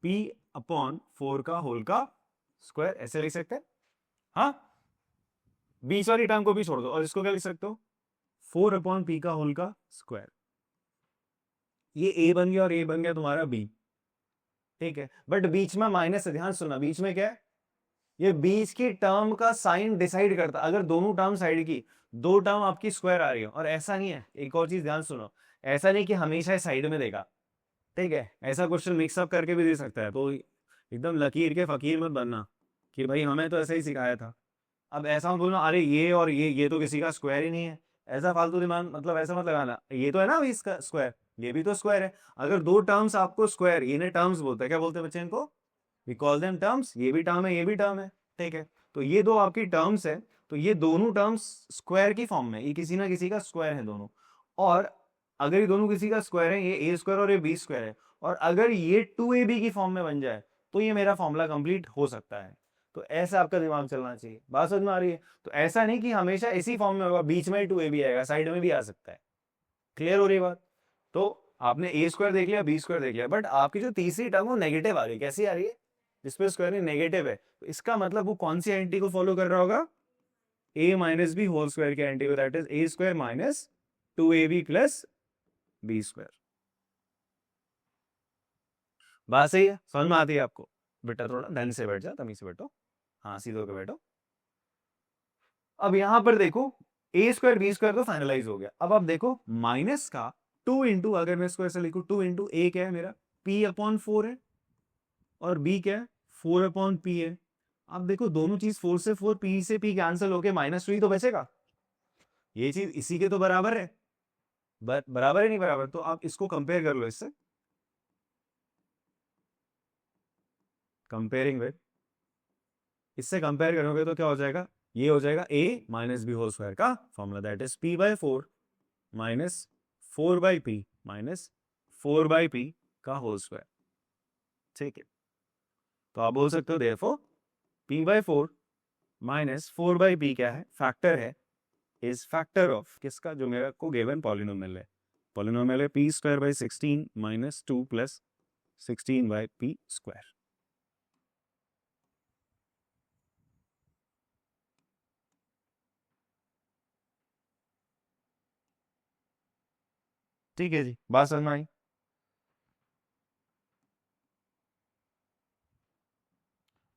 [SPEAKER 1] पी अपॉन 4 का होल का स्क्वायर, ऐसे लिख सकते हैं। हाँ, बीच वाली टर्म को भी छोड़ दो, और इसको क्या लिख सकते हो, 4 अपॉन पी का होल का स्क्वायर। ये ए बन गया और ए बन गया तुम्हारा बी। ठीक है, बट बीच में माइनस है, ध्यान सुनना, बीच में क्या है, ये बीच की टर्म का साइन डिसाइड करता। अगर दोनों टर्म साइड की, 2 टर्म आपकी स्क्वायर आ रही है, और ऐसा नहीं है, एक और चीज ध्यान सुनो, ऐसा नहीं कि हमेशा साइड में देगा। ठीक है, ऐसा क्वेश्चन मिक्सअप करके भी दे सकता है। तो एकदम लकीर के फकीर मत बनना कि भाई हमें तो ऐसा ही सिखाया था। अब ऐसा मत बोलना अरे ये और ये तो किसी का स्क्वायर ही नहीं है, ऐसा फालतू दिमाग, मतलब ऐसा मत लगाना। ये तो है ना अभी इसका स्क्वायर, ये भी तो स्क्वायर है। अगर 2 टर्म्स आपको स्क्वायर, ये टर्म्स बोलते हैं, क्या बोलते हैं बच्चे इनको, वी कॉल देम टर्म्स। ये भी टर्म है, ये भी टर्म है। ठीक है, तो ये 2 आपकी टर्म्स है, तो ये दोनों टर्म्स स्क्वायर की फॉर्म में, ये किसी ना किसी का स्क्वायर है दोनों। और अगर ये दोनों किसी का स्क्वायर है, ये ए स्क्वायर और ये बी स्क्वायर है, और अगर ये 2ab की फॉर्म में बन जाए, तो ये मेरा फॉर्मूला कंप्लीट हो सकता है। तो ऐसा आपका दिमाग चलना चाहिए। बात समझ में आ रही है। तो ऐसा नहीं कि हमेशा इसी फॉर्म में होगा, बीच में ही 2ab आएगा, साइड में भी आ सकता है। क्लियर हो रही बात। तो आपने ए स्क्वायर देख लिया, बी स्क्वायर देख लिया, बट आपकी जो तीसरी टर्म वो नेगेटिव आ रही है। कैसी आ रही है, जिसपे स्क्वायर नेगेटिव है, तो इसका मतलब वो कौन सी आइडेंटिटी को फॉलो कर रहा होगा, A minus B whole square की आइडेंटिटी को, that is A square minus 2ab plus B square. बात सही है, समझ में आती है आपको। बेटा थोड़ा ढंग से बैठ जा, तमीज से बैठो, हाँ सीधे होकर बैठो। अब यहां पर देखो, ए स्क्वायर बी स्क्वायर तो फाइनलाइज हो गया। अब आप देखो माइनस का 2 इंटू, अगर मैं इसको ऐसे लिखूं, 2 इंटू ए क्या है मेरा, पी अपॉन 4 है, और बी क्या है, 4 अपॉन पी है। अब देखो दोनों चीज 4 से 4, पी से पी कैंसिल होके -2 तो बचेगा। ये चीज इसी के तो बराबर है, बराबर है नहीं बराबर, तो आप इसको कंपेयर कर लो इससे, कंपेयरिंग विद, इससे कंपेयर करोगे तो क्या हो जाएगा, ये हो जाएगा a minus B whole square का formula, that is p/4 minus 4/p minus 4/p का होल स्क्वायर। ठीक है, तो आप बोल सकते हो देयरफॉर p/4 माइनस 4/p क्या है, फैक्टर है, इज फैक्टर ऑफ किसका, जो मेरा को गिवन पॉलिनोमियल है। पॉलिनोमियल है p²/16 minus 2 plus 16/p square. ठीक है जी, बात समझ में आई।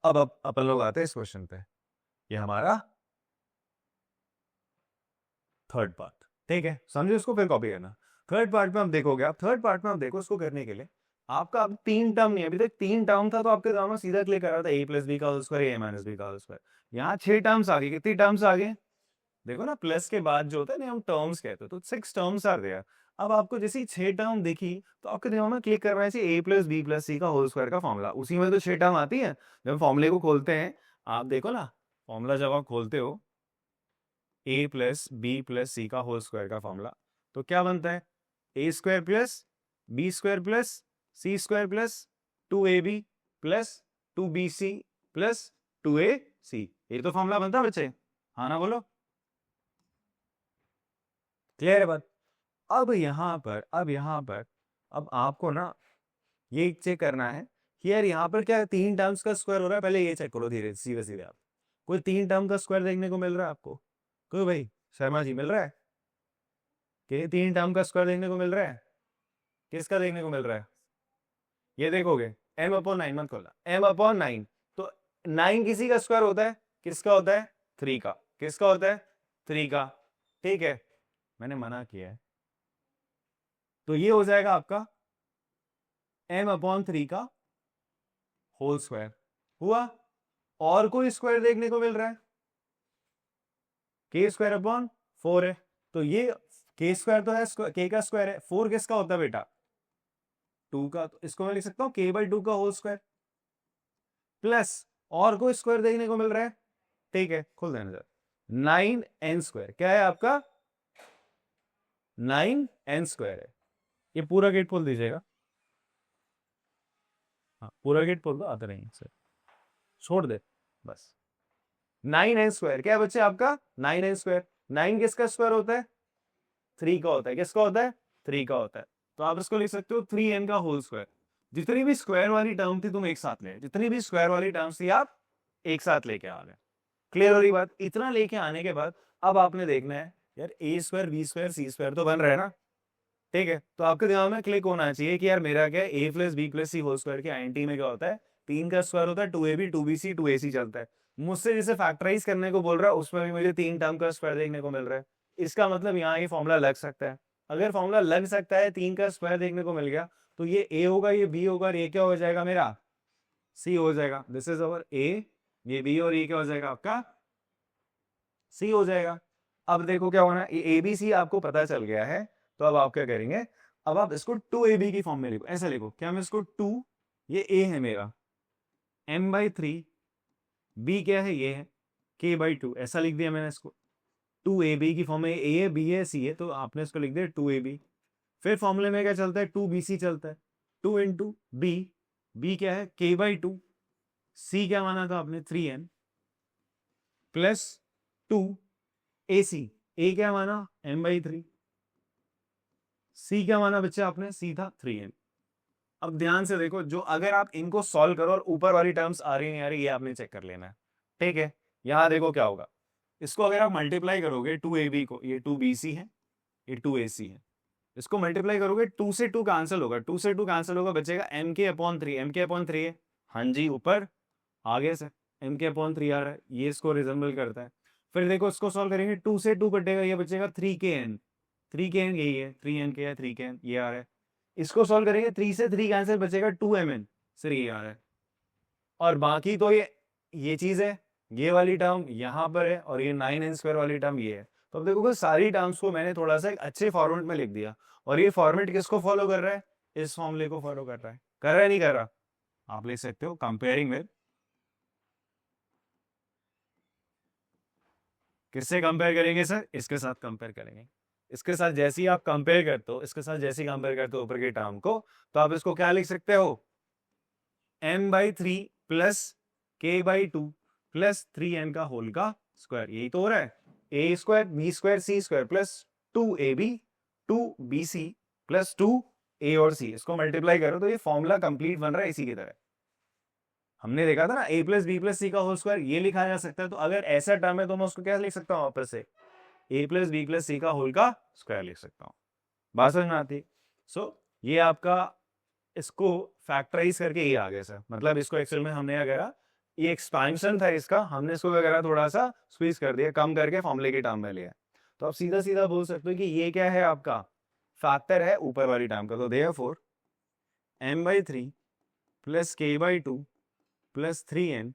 [SPEAKER 1] अब अपन लोग आते हैं इस क्वेश्चन पे, ये हमारा थर्ड पार्ट, ठीक है, समझो इसको फिर कॉपी करना। थर्ड पार्ट में आप देखोगे, आप थर्ड पार्ट में आप देखो, इसको करने के लिए आपका अब तीन टर्म नहीं, अभी तक तीन टर्म था तो आपके दिमाग में सीधा क्लिक कर रहा था ए प्लस बी का होल स्क्वायर, ए माइनस बी का होल स्क्वायर। यहाँ 6 टर्म्स आ गए, कितनी टर्म्स आ गए देखो ना, प्लस के बाद जो होता है ना हम टर्म्स कहते हैं, तो 6 टर्म्स आर देयर। अब आपको जैसे ही 6 टर्म देखी तो आपके दिमाग में क्लिक करना है A plus B plus C का होल स्क्वायर का फॉर्मूला, उसी में तो 6 टर्म आती है। जब फॉर्मूले को खोलते हैं, आप देखो ना, फॉर्मूला जब आप खोलते हो A plus B plus C का होल स्क्वायर का फॉर्मूला, तो क्या बनता है, A square plus B square plus C square plus 2ab plus 2bc plus 2ac। ये तो फॉर्मूला बनता है बच्चे, हाँ ना बोलो, क्लियर है बात। अब यहाँ पर अब आपको ना ये चेक करना है कि यार यहाँ पर क्या 3 टर्म्स का स्क्वायर हो रहा है, पहले ये चेक करो धीरे सीधे सीधे आप, कोई 3 टर्म का स्क्वायर देखने को मिल रहा है आपको, कोई भाई शर्मा जी मिल रहा है कि 3 टर्म का स्क्वायर देखने को मिल रहा है, किसका देखने को मिल रहा है, ये देखोगे m/9 मत खोलना, m/9, तो 9 किसी का स्क्वायर होता है, किसका होता है 3 का, किसका होता है 3 का, ठीक है, मैंने मना किया है, तो ये हो जाएगा आपका m/3 का होल स्क्वायर हुआ। और कोई स्क्वायर देखने को मिल रहा है, के स्क्वायर अपॉन 4 है, तो ये के स्क्वायर तो है, के का स्क्वायर है, 4 किसका होता है बेटा 2 का, तो इसको मैं लिख सकता हूं k/2 का होल स्क्वायर प्लस और कोई स्क्वायर देखने को मिल रहा है, ठीक है, खोल देना जरा, 9n स्क्वायर, क्या है आपका 9n स्क्वायर है, ये पूरा गेट खोल दीजिएगा, हाँ पूरा गेट खोल दो, आते रहेंगे सर, छोड़ दे बस। 9n स्क्वायर क्या है बच्चे आपका 9n स्क्वायर, 9 किसका स्क्वायर होता है 3 का होता है, किसका होता है 3 का होता है, तो आप इसको लिख सकते हो 3n का होल स्क्वायर। जितनी भी स्क्वायर वाली टर्म थी तुम एक साथ ले, जितनी भी स्क्वायर वाली टर्म्स थी आप एक साथ लेके आ गए, क्लियर हो रही बात। इतना लेके आने के बाद अब आपने देखना है यार ए स्क्वायर बी स्क्वायर सी स्क्वायर तो बन रहा है ना, ठीक है, तो आपके दिमाग में क्लिक होना चाहिए कि यार मेरा क्या है A plus B plus C whole square के आईएनटी में क्या होता है, 3 का स्क्वायर होता है 2ab 2bc 2ac चलता है, मुझसे जिसे फैक्टराइज करने को बोल रहा है उसमें भी मुझे 3 टर्म का स्क्वायर देखने को मिल रहा है, इसका मतलब यहाँ ये फॉर्मूला लग सकता है। अगर फॉर्मूला लग सकता है 3 का स्क्वायर देखने को मिल गया तो ये ए होगा, ये बी होगा और ये क्या हो जाएगा मेरा सी हो जाएगा, दिस इज अवर ए, ये बी और ये क्या हो जाएगा आपका सी हो जाएगा। अब देखो क्या होना है, ए बी सी आपको पता चल गया है, तो अब आप क्या करेंगे, अब आप इसको 2ab की फॉर्म में लिखो, ऐसा लिखो क्या, मैं इसको 2, ये a है मेरा m/3, b क्या है ये है k/2, ऐसा लिख दिया मैंने इसको, 2ab की फॉर्म में a है b है c है, तो आपने इसको लिख दिया 2ab। फिर फॉर्मूले में क्या चलता है 2bc चलता है, 2 इंटू b, b क्या है k/2, c क्या माना था आपने 3n प्लस 2ac, a क्या माना m/3, c क्या माना बच्चे आपने, c था 3n। अब ध्यान से देखो, जो अगर आप इनको सॉल्व करो और ऊपर वाली टर्म्स आ रही नहीं आ रही, ये आपने चेक कर लेना है, ठीक है। यहां देखो क्या होगा, इसको अगर आप मल्टीप्लाई करोगे 2ab को, ये 2bc है, ये 2ac है, इसको मल्टीप्लाई करोगे 2 से 2 कैंसिल होगा, 2 से 2 कैंसिल होगा, बचेगा mk/3, mk/3 है, हाँ जी ऊपर आगे से mk/3 आ रहा है, ये इसको रिजेंबल करता है। फिर देखो इसको सॉल्व करेंगे, 2 से 2 कटेगा, ये बचेगा 3kn, 3kn यही है, 3n के है 3kn ये आ रहा है। इसको सॉल्व करेंगे 3 से 3 कैंसिल, बचेगा 2mn, सर ये आ रहा है। और बाकी तो ये चीज है, ये वाली टर्म यहां पर है और ये 9n स्क्वायर वाली टर्म ये है। तो अब देखो सारी टर्म्स को मैंने थोड़ा सा एक अच्छे फॉर्मेट में लिख दिया, और ये फॉर्मेट किसको फॉलो कर रहा है, इस फॉर्मूले को फॉलो कर रहा है नहीं कर रहा, आप लिख सकते हो कंपेयरिंग विद, किससे कंपेयर करेंगे सर, इसके साथ कंपेयर करेंगे, इसके साथ जैसे ही आप कंपेयर करते हो, इसके साथ जैसे ही कंपेयर करते हो ऊपर की टर्म को, तो आप इसको क्या लिख सकते हो m/3 plus k/2 plus 3n का होल का स्क्वायर, यही तो हो रहा है, a square b square c square plus 2ab 2bc plus 2a और c, इसको मल्टीप्लाई करो तो ये फॉर्मूला कंप्लीट बन रहा है इसी की तरह। हमने देखा था ना a plus B plus C का होल स्क्वायर, ये लिखा जा सकता है, तो अगर ऐसा टर्म है तो मैं उसको क्या लिख सकता हूँ वापस से, a plus B plus C का होल का स्क्वायर लिख सकता हूँ। बात समझ में आती? सो ये आपका इसको फैक्टराइज करके ये आ गया सर, मतलब इसको एक्सेल में हमने क्या करा, ये एक्सपेंशन था इसका, हमने इसको वगैरह थोड़ा सा स्क्वीज कर दिया, कम करके फॉर्मूले की टर्म में लिया। तो आप सीधा सीधा बोल सकते हो कि ये क्या है आपका फैक्टर है ऊपर वाली टर्म का। तो therefore m/3 plus k/2 plus 3n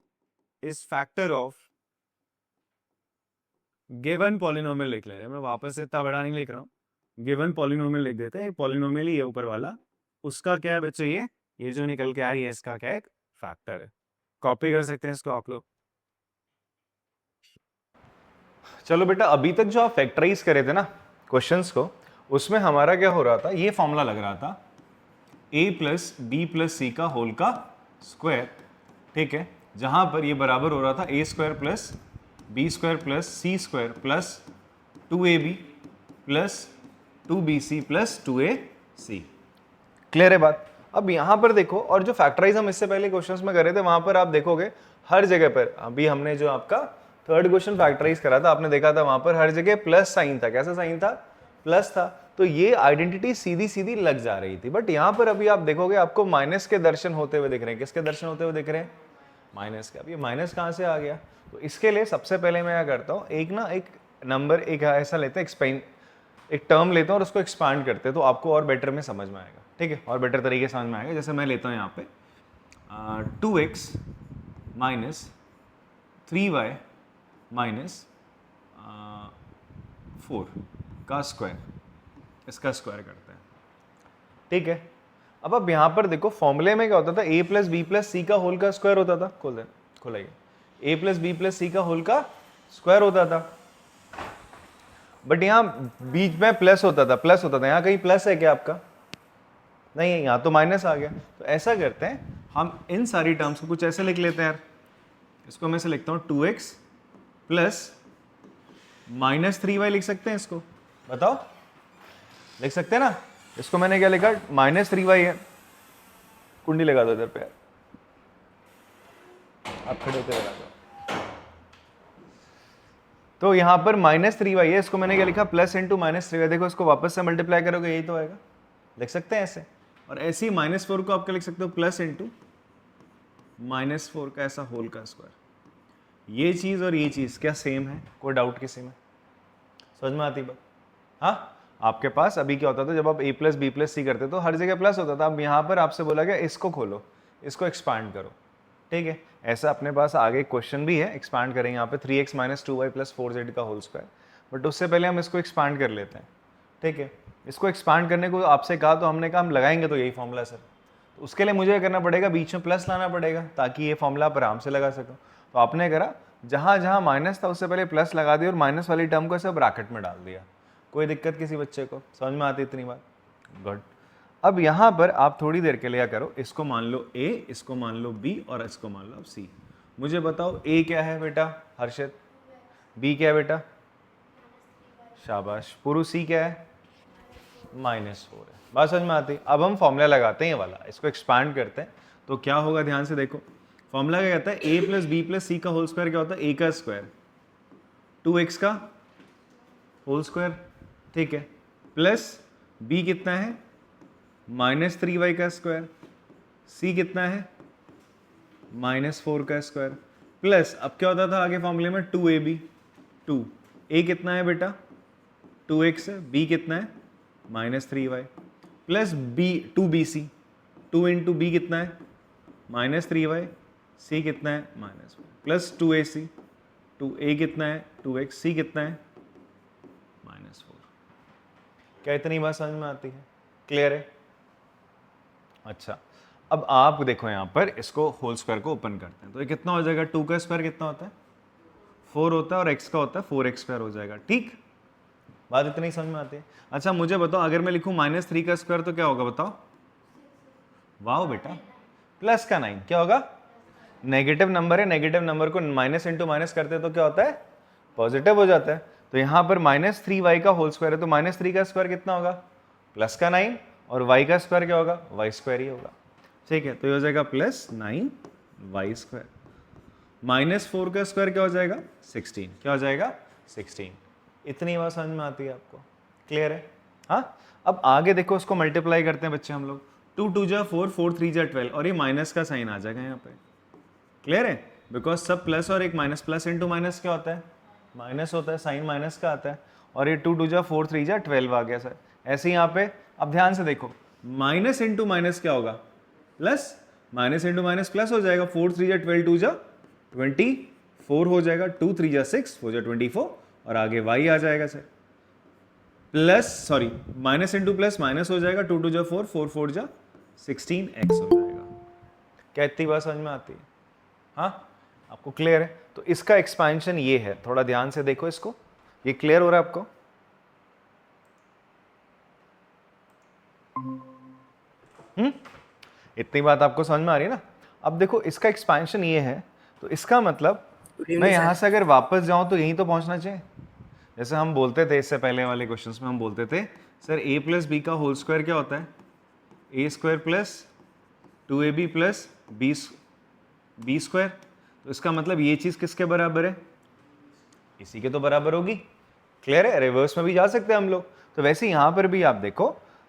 [SPEAKER 1] is factor of given polynomial लिख ले रहे हैं, मैं वापस से इतना बड़ा नहीं लिख रहा हूँ, गिवन पॉलिनोमियल लिख देते हैं। पॉलिनोमियल ही है ऊपर वाला, उसका क्या है बच्चों, ये जो निकल के आ रही है इसका क्या एक फैक्टर है। कॉपी कर सकते हैं इसको आप लोग। चलो बेटा, अभी तक जो आप फैक्टराइज करे थे ना क्वेश्चंस को, उसमें हमारा क्या हो रहा था, ये फॉर्मूला लग रहा था a plus B plus C का होल का स्क्वायर, ठीक है, जहां पर ये बराबर हो रहा था a square plus B square plus C square plus 2ab plus 2bc plus 2ac। Clear है बात? अब यहां पर देखो, और जो फैक्टराइज हम इससे पहले क्वेश्चंस में कर रहे थे, वहां पर आप देखोगे हर जगह पर, अभी हमने जो आपका थर्ड क्वेश्चन फैक्टराइज करा था, आपने देखा था वहां पर हर जगह प्लस साइन था। कैसा साइन था? प्लस था। तो ये आइडेंटिटी सीधी सीधी लग जा रही थी। बट यहां पर अभी आप देखोगे आपको माइनस के दर्शन होते हुए दिख रहे हैं। किसके दर्शन होते हुए दिख रहे हैं? माइनस के। अब ये माइनस कहां से आ गया? तो इसके लिए सबसे पहले मैं क्या करता हूँ, एक नंबर एक ऐसा लेते हैं, एक टर्म लेते हैं और उसको एक्सपांड करते हैं, तो आपको और बेटर में समझ में आएगा। ठीक है, और बेटर तरीके से समझ में आएगा। जैसे मैं लेता हूँ यहाँ पे 2x माइनस 3y माइनस 4 का स्क्वायर, इसका स्क्वायर करते हैं। ठीक है, अब यहाँ पर देखो फॉर्मूले में क्या होता था, a plus B plus C का होल का स्क्वायर होता था। खोलाइए, a plus B plus C का होल का स्क्वायर होता था। बट यहाँ बीच में प्लस होता था, यहाँ कहीं प्लस है क्या आपका? नहीं है, यहाँ तो माइनस आ गया। तो ऐसा करते हैं, हम इन सारी टर्म्स को कुछ ऐसे लिख लेते हैं यार। इसको मैं से लिखता हूँ 2x प्लस माइनस 3y लिख सकते हैं इसको, बताओ लिख सकते हैं ना? इसको मैंने क्या लिखा, माइनस 3y है। कुंडी लगा दो इधर पे, आप खड़े होकर लगा दो। तो यहाँ पर माइनस 3y है, इसको मैंने क्या लिखा, प्लस इंटू माइनस 3y। देखो इसको वापस से मल्टीप्लाई करोगे यही तो आएगा, लिख सकते हैं ऐसे। और ऐसे ही -4 को आपका लिख सकते हो प्लस इंटू -4 का ऐसा होल का स्क्वायर। ये चीज़ और ये चीज़ क्या सेम है? कोई डाउट किसी में? समझ में आती बात? हाँ, आपके पास अभी क्या होता था, जब आप a प्लस बी प्लस सी करते तो हर जगह प्लस होता था। अब यहाँ पर आपसे बोला गया इसको खोलो, इसको एक्सपांड करो। ठीक है, ऐसा अपने पास आगे क्वेश्चन भी है, एक्सपांड करेंगे यहाँ पे 3x minus 2y plus 4z का होल स्क्वायर। बट उससे पहले हम इसको एक्सपांड कर लेते हैं। ठीक है, इसको एक्सपांड करने को आपसे कहा, तो हमने कहा हम लगाएंगे तो यही फॉर्मूला सर। तो उसके लिए मुझे क्या करना पड़ेगा, बीच में प्लस लाना पड़ेगा ताकि ये फॉर्मूला आप आराम से लगा सको। तो आपने करा, जहाँ जहाँ माइनस था उससे पहले प्लस लगा दिया और माइनस वाली टर्म को सब ब्रैकेट में डाल दिया। कोई दिक्कत किसी बच्चे को? समझ में आती इतनी बात? गुड। अब यहाँ पर आप थोड़ी देर के लिए क्या करो, इसको मान लो a, इसको मान लो b और इसको मान लो c। मुझे बताओ a क्या है बेटा हर्षित? b क्या है बेटा? शाबाश। पुरु c क्या है? -4 है। बात समझ में आती? अब हम फॉर्मूला लगाते हैं ये वाला, इसको एक्सपांड करते हैं तो क्या होगा, ध्यान से देखो। फॉर्मूला क्या कहता है, a plus B plus C का होल स्क्वायर क्या होता है? a का स्क्वायर 2x का होल स्क्वायर, ठीक है, प्लस b कितना है, -3y का स्क्वायर, c कितना है, -4 का स्क्वायर, प्लस अब क्या होता था आगे फॉर्मूले में 2ab, 2 a कितना है बेटा 2x है, b कितना है -3y, plus b 2bc, 2 into B कितना है -3y, c कितना है -1, प्लस 2ac, 2a कितना है 2x, c कितना है -4। क्या इतनी बात समझ में आती है? क्लियर है? अच्छा, अब आप देखो यहाँ पर इसको होल स्क्वायर को ओपन करते हैं तो ये कितना हो जाएगा, 2 का स्क्वायर कितना होता है 4 होता है और x का होता है 4x स्क्वायर हो जाएगा। ठीक, बात इतनी समझ में आती है? अच्छा मुझे बताओ, अगर मैं लिखूं -3 का स्क्वायर तो क्या होगा बताओ? वाह बेटा, प्लस का 9 क्या होगा? नेगेटिव नंबर है, नेगेटिव नंबर को माइनस इंटू माइनस करते हैं तो क्या होता है? पॉजिटिव हो जाता है। तो यहाँ पर -3y का होल स्क्वायर है तो -3 का स्क्वायर कितना होगा? प्लस का 9, और y का स्क्वायर क्या होगा? y स्क्वायर ही होगा। ठीक है, तो ये हो जाएगा +9y स्क्वायर। -4 का स्क्वायर क्या हो जाएगा? 16। क्या हो जाएगा? 16। इतनी बात समझ में आती है आपको? क्लियर है? हाँ, अब आगे देखो उसको मल्टीप्लाई करते हैं बच्चे हम लोग, 2 2 जा 4, 4 3 जा 12 और ये माइनस का साइन आ जाएगा यहाँ पे। क्लियर है? बिकॉज सब प्लस और एक माइनस, प्लस इंटू माइनस क्या होता है? माइनस होता है, साइन माइनस का आता है। और ये 2 2 जा 4 3 जा 12 आ गया सर। ऐसे यहाँ पे अब ध्यान से देखो, माइनस इंटू माइनस क्या होगा? Plus, minus into minus plus हो जाएगा, 4 3 जा 12, 2 जा 24 हो जाएगा, 2 3 जा 6, 4 जा 24 और आगे y आ जाएगा sir. Plus sorry minus into plus minus हो जाएगा, 2 2 जा 4, 4 4 जा 16x हो जाएगा। क्या इतनी बात समझ में आती है? हाँ, आपको क्लियर है? तो इसका एक्सपेंशन ये है, थोड़ा ध्यान से देखो इसको, ये क्लियर हो रहा है आपको? इतनी बात आपको समझ में आ रही है ना? अब देखो इसका एक्सपेंशन ये है, तो इसका मतलब मैं यहां से अगर वापस जाऊं तो यहीं तो पहुंचना चाहिए। जैसे हम बोलते थे इससे पहले वाले क्वेश्चंस में, हम बोलते थे सर a प्लस बी का होल स्क्वायर क्या होता है? a square plus 2ab plus B square. तो इसका मतलब ये चीज किसके बराबर है? इसी के तो बराबर होगी। क्लियर है? रिवर्स में भी जा सकते हैं हम लोग। तो वैसे यहां पर भी आप देखो,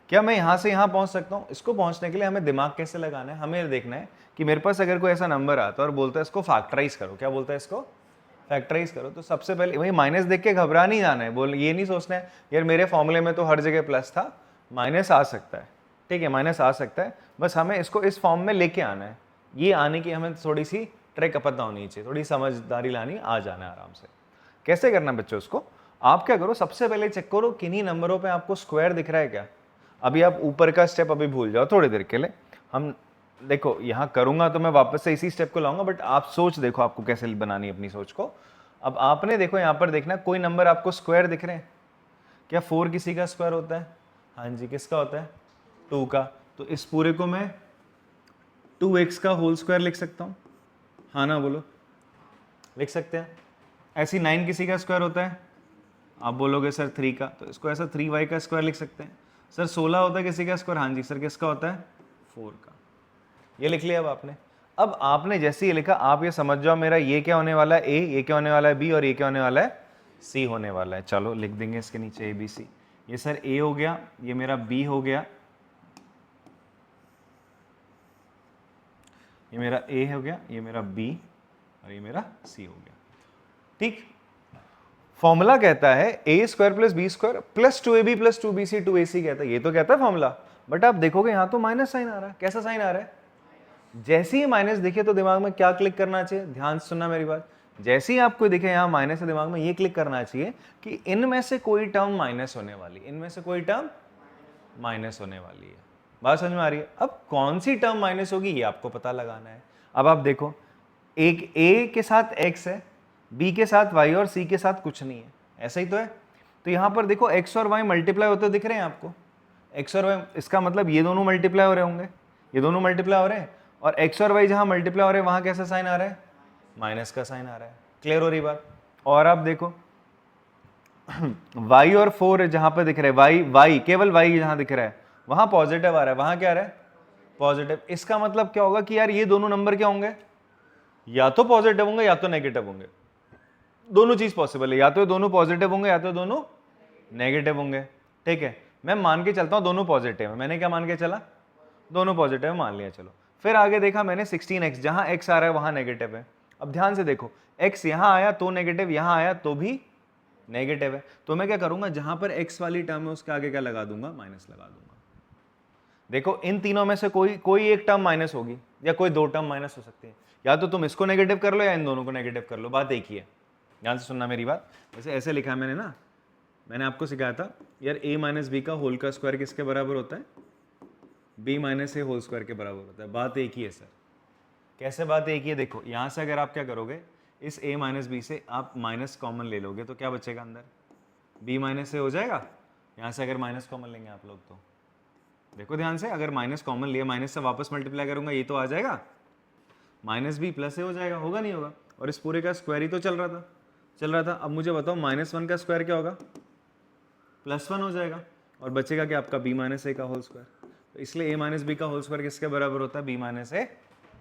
[SPEAKER 1] क्या मैं यहां से यहां पहुंच सकता हूं? इसको पहुंचने के लिए हमें दिमाग कैसे लगाना है? हमें देखना है कि मेरे पास अगर कोई ऐसा नंबर आता है और बोलता है इसको फैक्टराइज करो, क्या बोलता है इसको? फैक्टराइज करो। तो सबसे पहले वही माइनस देख के घबरा नहीं जाना है, बोल ये नहीं सोचना है यार मेरे फॉर्मूले में तो हर जगह प्लस था, माइनस आ सकता है। ठीक है, माइनस आ सकता है, बस हमें इसको इस फॉर्म में लेके आना है। ये आने की हमें थोड़ी सी ट्रिक पता होनी चाहिए, थोड़ी समझदारी लानी आ जाना है आराम से। कैसे करना बच्चों उसको? आप क्या करो, सबसे पहले चेक करो किन्हीं नंबरों पे आपको स्क्वायर दिख रहा है क्या। अभी आप ऊपर का स्टेप अभी भूल जाओ थोड़ी देर के लिए, हम देखो यहाँ करूंगा तो मैं वापस से इसी स्टेप को लाऊंगा, बट आप सोच देखो आपको कैसे बनानी है अपनी सोच को। अब आपने देखो यहाँ पर देखना कोई नंबर आपको स्क्वायर दिख रहे हैं क्या? 4 किसी का स्क्वायर होता है? हाँ जी, किसका होता है? 2 का। तो इस पूरे को मैं 2x का होल स्क्वायर लिख सकता हूँ, हाँ ना बोलो? लिख सकते हैं। ऐसी 9 किसी का स्क्वायर होता है? आप बोलोगे सर 3 का, तो इसको ऐसा 3y का स्क्वायर लिख सकते हैं। सर 16 होता है किसी का स्क्वायर? हाँ जी सर, किसका होता है? 4 का। ये लिख लिया अब आपने। अब आपने जैसे ये लिखा, आप ये समझ जाओ मेरा ये क्या होने वाला है? a, ये क्या होने वाला है? b और ये क्या होने वाला है? c होने वाला है। चलो लिख देंगे इसके नीचे a b c। ये सर a हो गया, ये मेरा b हो गया, ये मेरा a हो गया, ये मेरा b और ये मेरा c हो गया। ठीक, फॉर्मूला कहता है a square plus B square plus 2ab plus 2bc 2ac कहता है, ये तो कहता है फॉर्मूला। बट आप देखोगे यहाँ तो माइनस साइन आ रहा है। कैसा साइन आ रहा है? जैसे ही माइनस दिखे तो दिमाग में क्या क्लिक करना चाहिए? ध्यान से सुनना मेरी बात। जैसे ही आपको दिखे यहाँ माइनस है, दिमाग में ये क्लिक करना चाहिए कि इनमें से कोई टर्म माइनस होने वाली, इनमें से कोई टर्म माइनस होने वाली है। बात समझ में आ रही है? अब कौन सी टर्म माइनस होगी ये आपको पता लगाना है। अब आप देखो, एक a के साथ x है, b के साथ y और c के साथ कुछ नहीं है, ऐसा ही तो है। तो यहाँ पर देखो x और y मल्टीप्लाई होते दिख रहे हैं आपको, x और y, इसका मतलब ये दोनों मल्टीप्लाई हो रहे होंगे, ये दोनों मल्टीप्लाई हो रहे हैं। और x और y जहां मल्टीप्लाई हो रहे हैं वहां कैसा साइन आ रहा है? माइनस का साइन आ रहा है। क्लियर हो रही बात? और आप देखो y और 4 जहां पर दिख रहा है, y केवल y जहां दिख रहा है वहां पॉजिटिव आ रहा है, वहां क्या आ रहा है? पॉजिटिव। इसका मतलब क्या होगा कि यार ये दोनों नंबर क्या होंगे? या तो पॉजिटिव होंगे या तो नेगेटिव होंगे। दोनों चीज पॉसिबल है, या तो दोनों पॉजिटिव होंगे या तो दोनों नेगेटिव होंगे। ठीक है, मैं मान के चलता हूं दोनों पॉजिटिव है। मैंने क्या मान के चला? दोनों पॉजिटिव मान लिया। चलो फिर आगे देखा मैंने 16x, जहां x आ रहा है वहां नेगेटिव है। अब ध्यान से देखो, x यहां आया तो नेगेटिव, यहां आया तो भी नेगेटिव है। तो मैं क्या करूंगा, जहां पर x वाली टर्म है उसके आगे क्या लगा दूंगा? माइनस लगा दूंगा। देखो इन तीनों में से कोई एक टर्म माइनस होगी या कोई दो टर्म माइनस हो सकती है। या तो तुम इसको नेगेटिव कर लो या इन दोनों को नेगेटिव कर लो, बात एक ही है। ध्यान से सुनना मेरी बात। वैसे ऐसे लिखा है मैंने ना, मैंने आपको सिखाया था यार a माइनस बी का होल का स्क्वायर किसके बराबर होता है? b माइनस ए होल स्क्वायर के बराबर होता है। बात एक ही है सर। कैसे बात एक ही है? देखो यहाँ से अगर आप क्या करोगे, इस a माइनस बी से आप माइनस कॉमन ले लोगे तो क्या बचेगा अंदर? b माइनस ए हो जाएगा। यहाँ से अगर माइनस कॉमन लेंगे आप लोग तो देखो ध्यान से, अगर माइनस कॉमन लिया, माइनस से वापस मल्टीप्लाई करूंगा ये तो आ जाएगा, माइनस बी प्लस ए हो जाएगा, होगा नहीं होगा? और इस पूरे का स्क्वायर ही तो चल रहा था। अब मुझे बताओ -1 का स्क्वायर क्या होगा? +1 हो जाएगा। और बचेगा क्या आपका? b माइनस ए का होल स्क्वायर। तो इसलिए a माइनस बी का होल स्क्वायर किसके बराबर होता है? b माइनस ए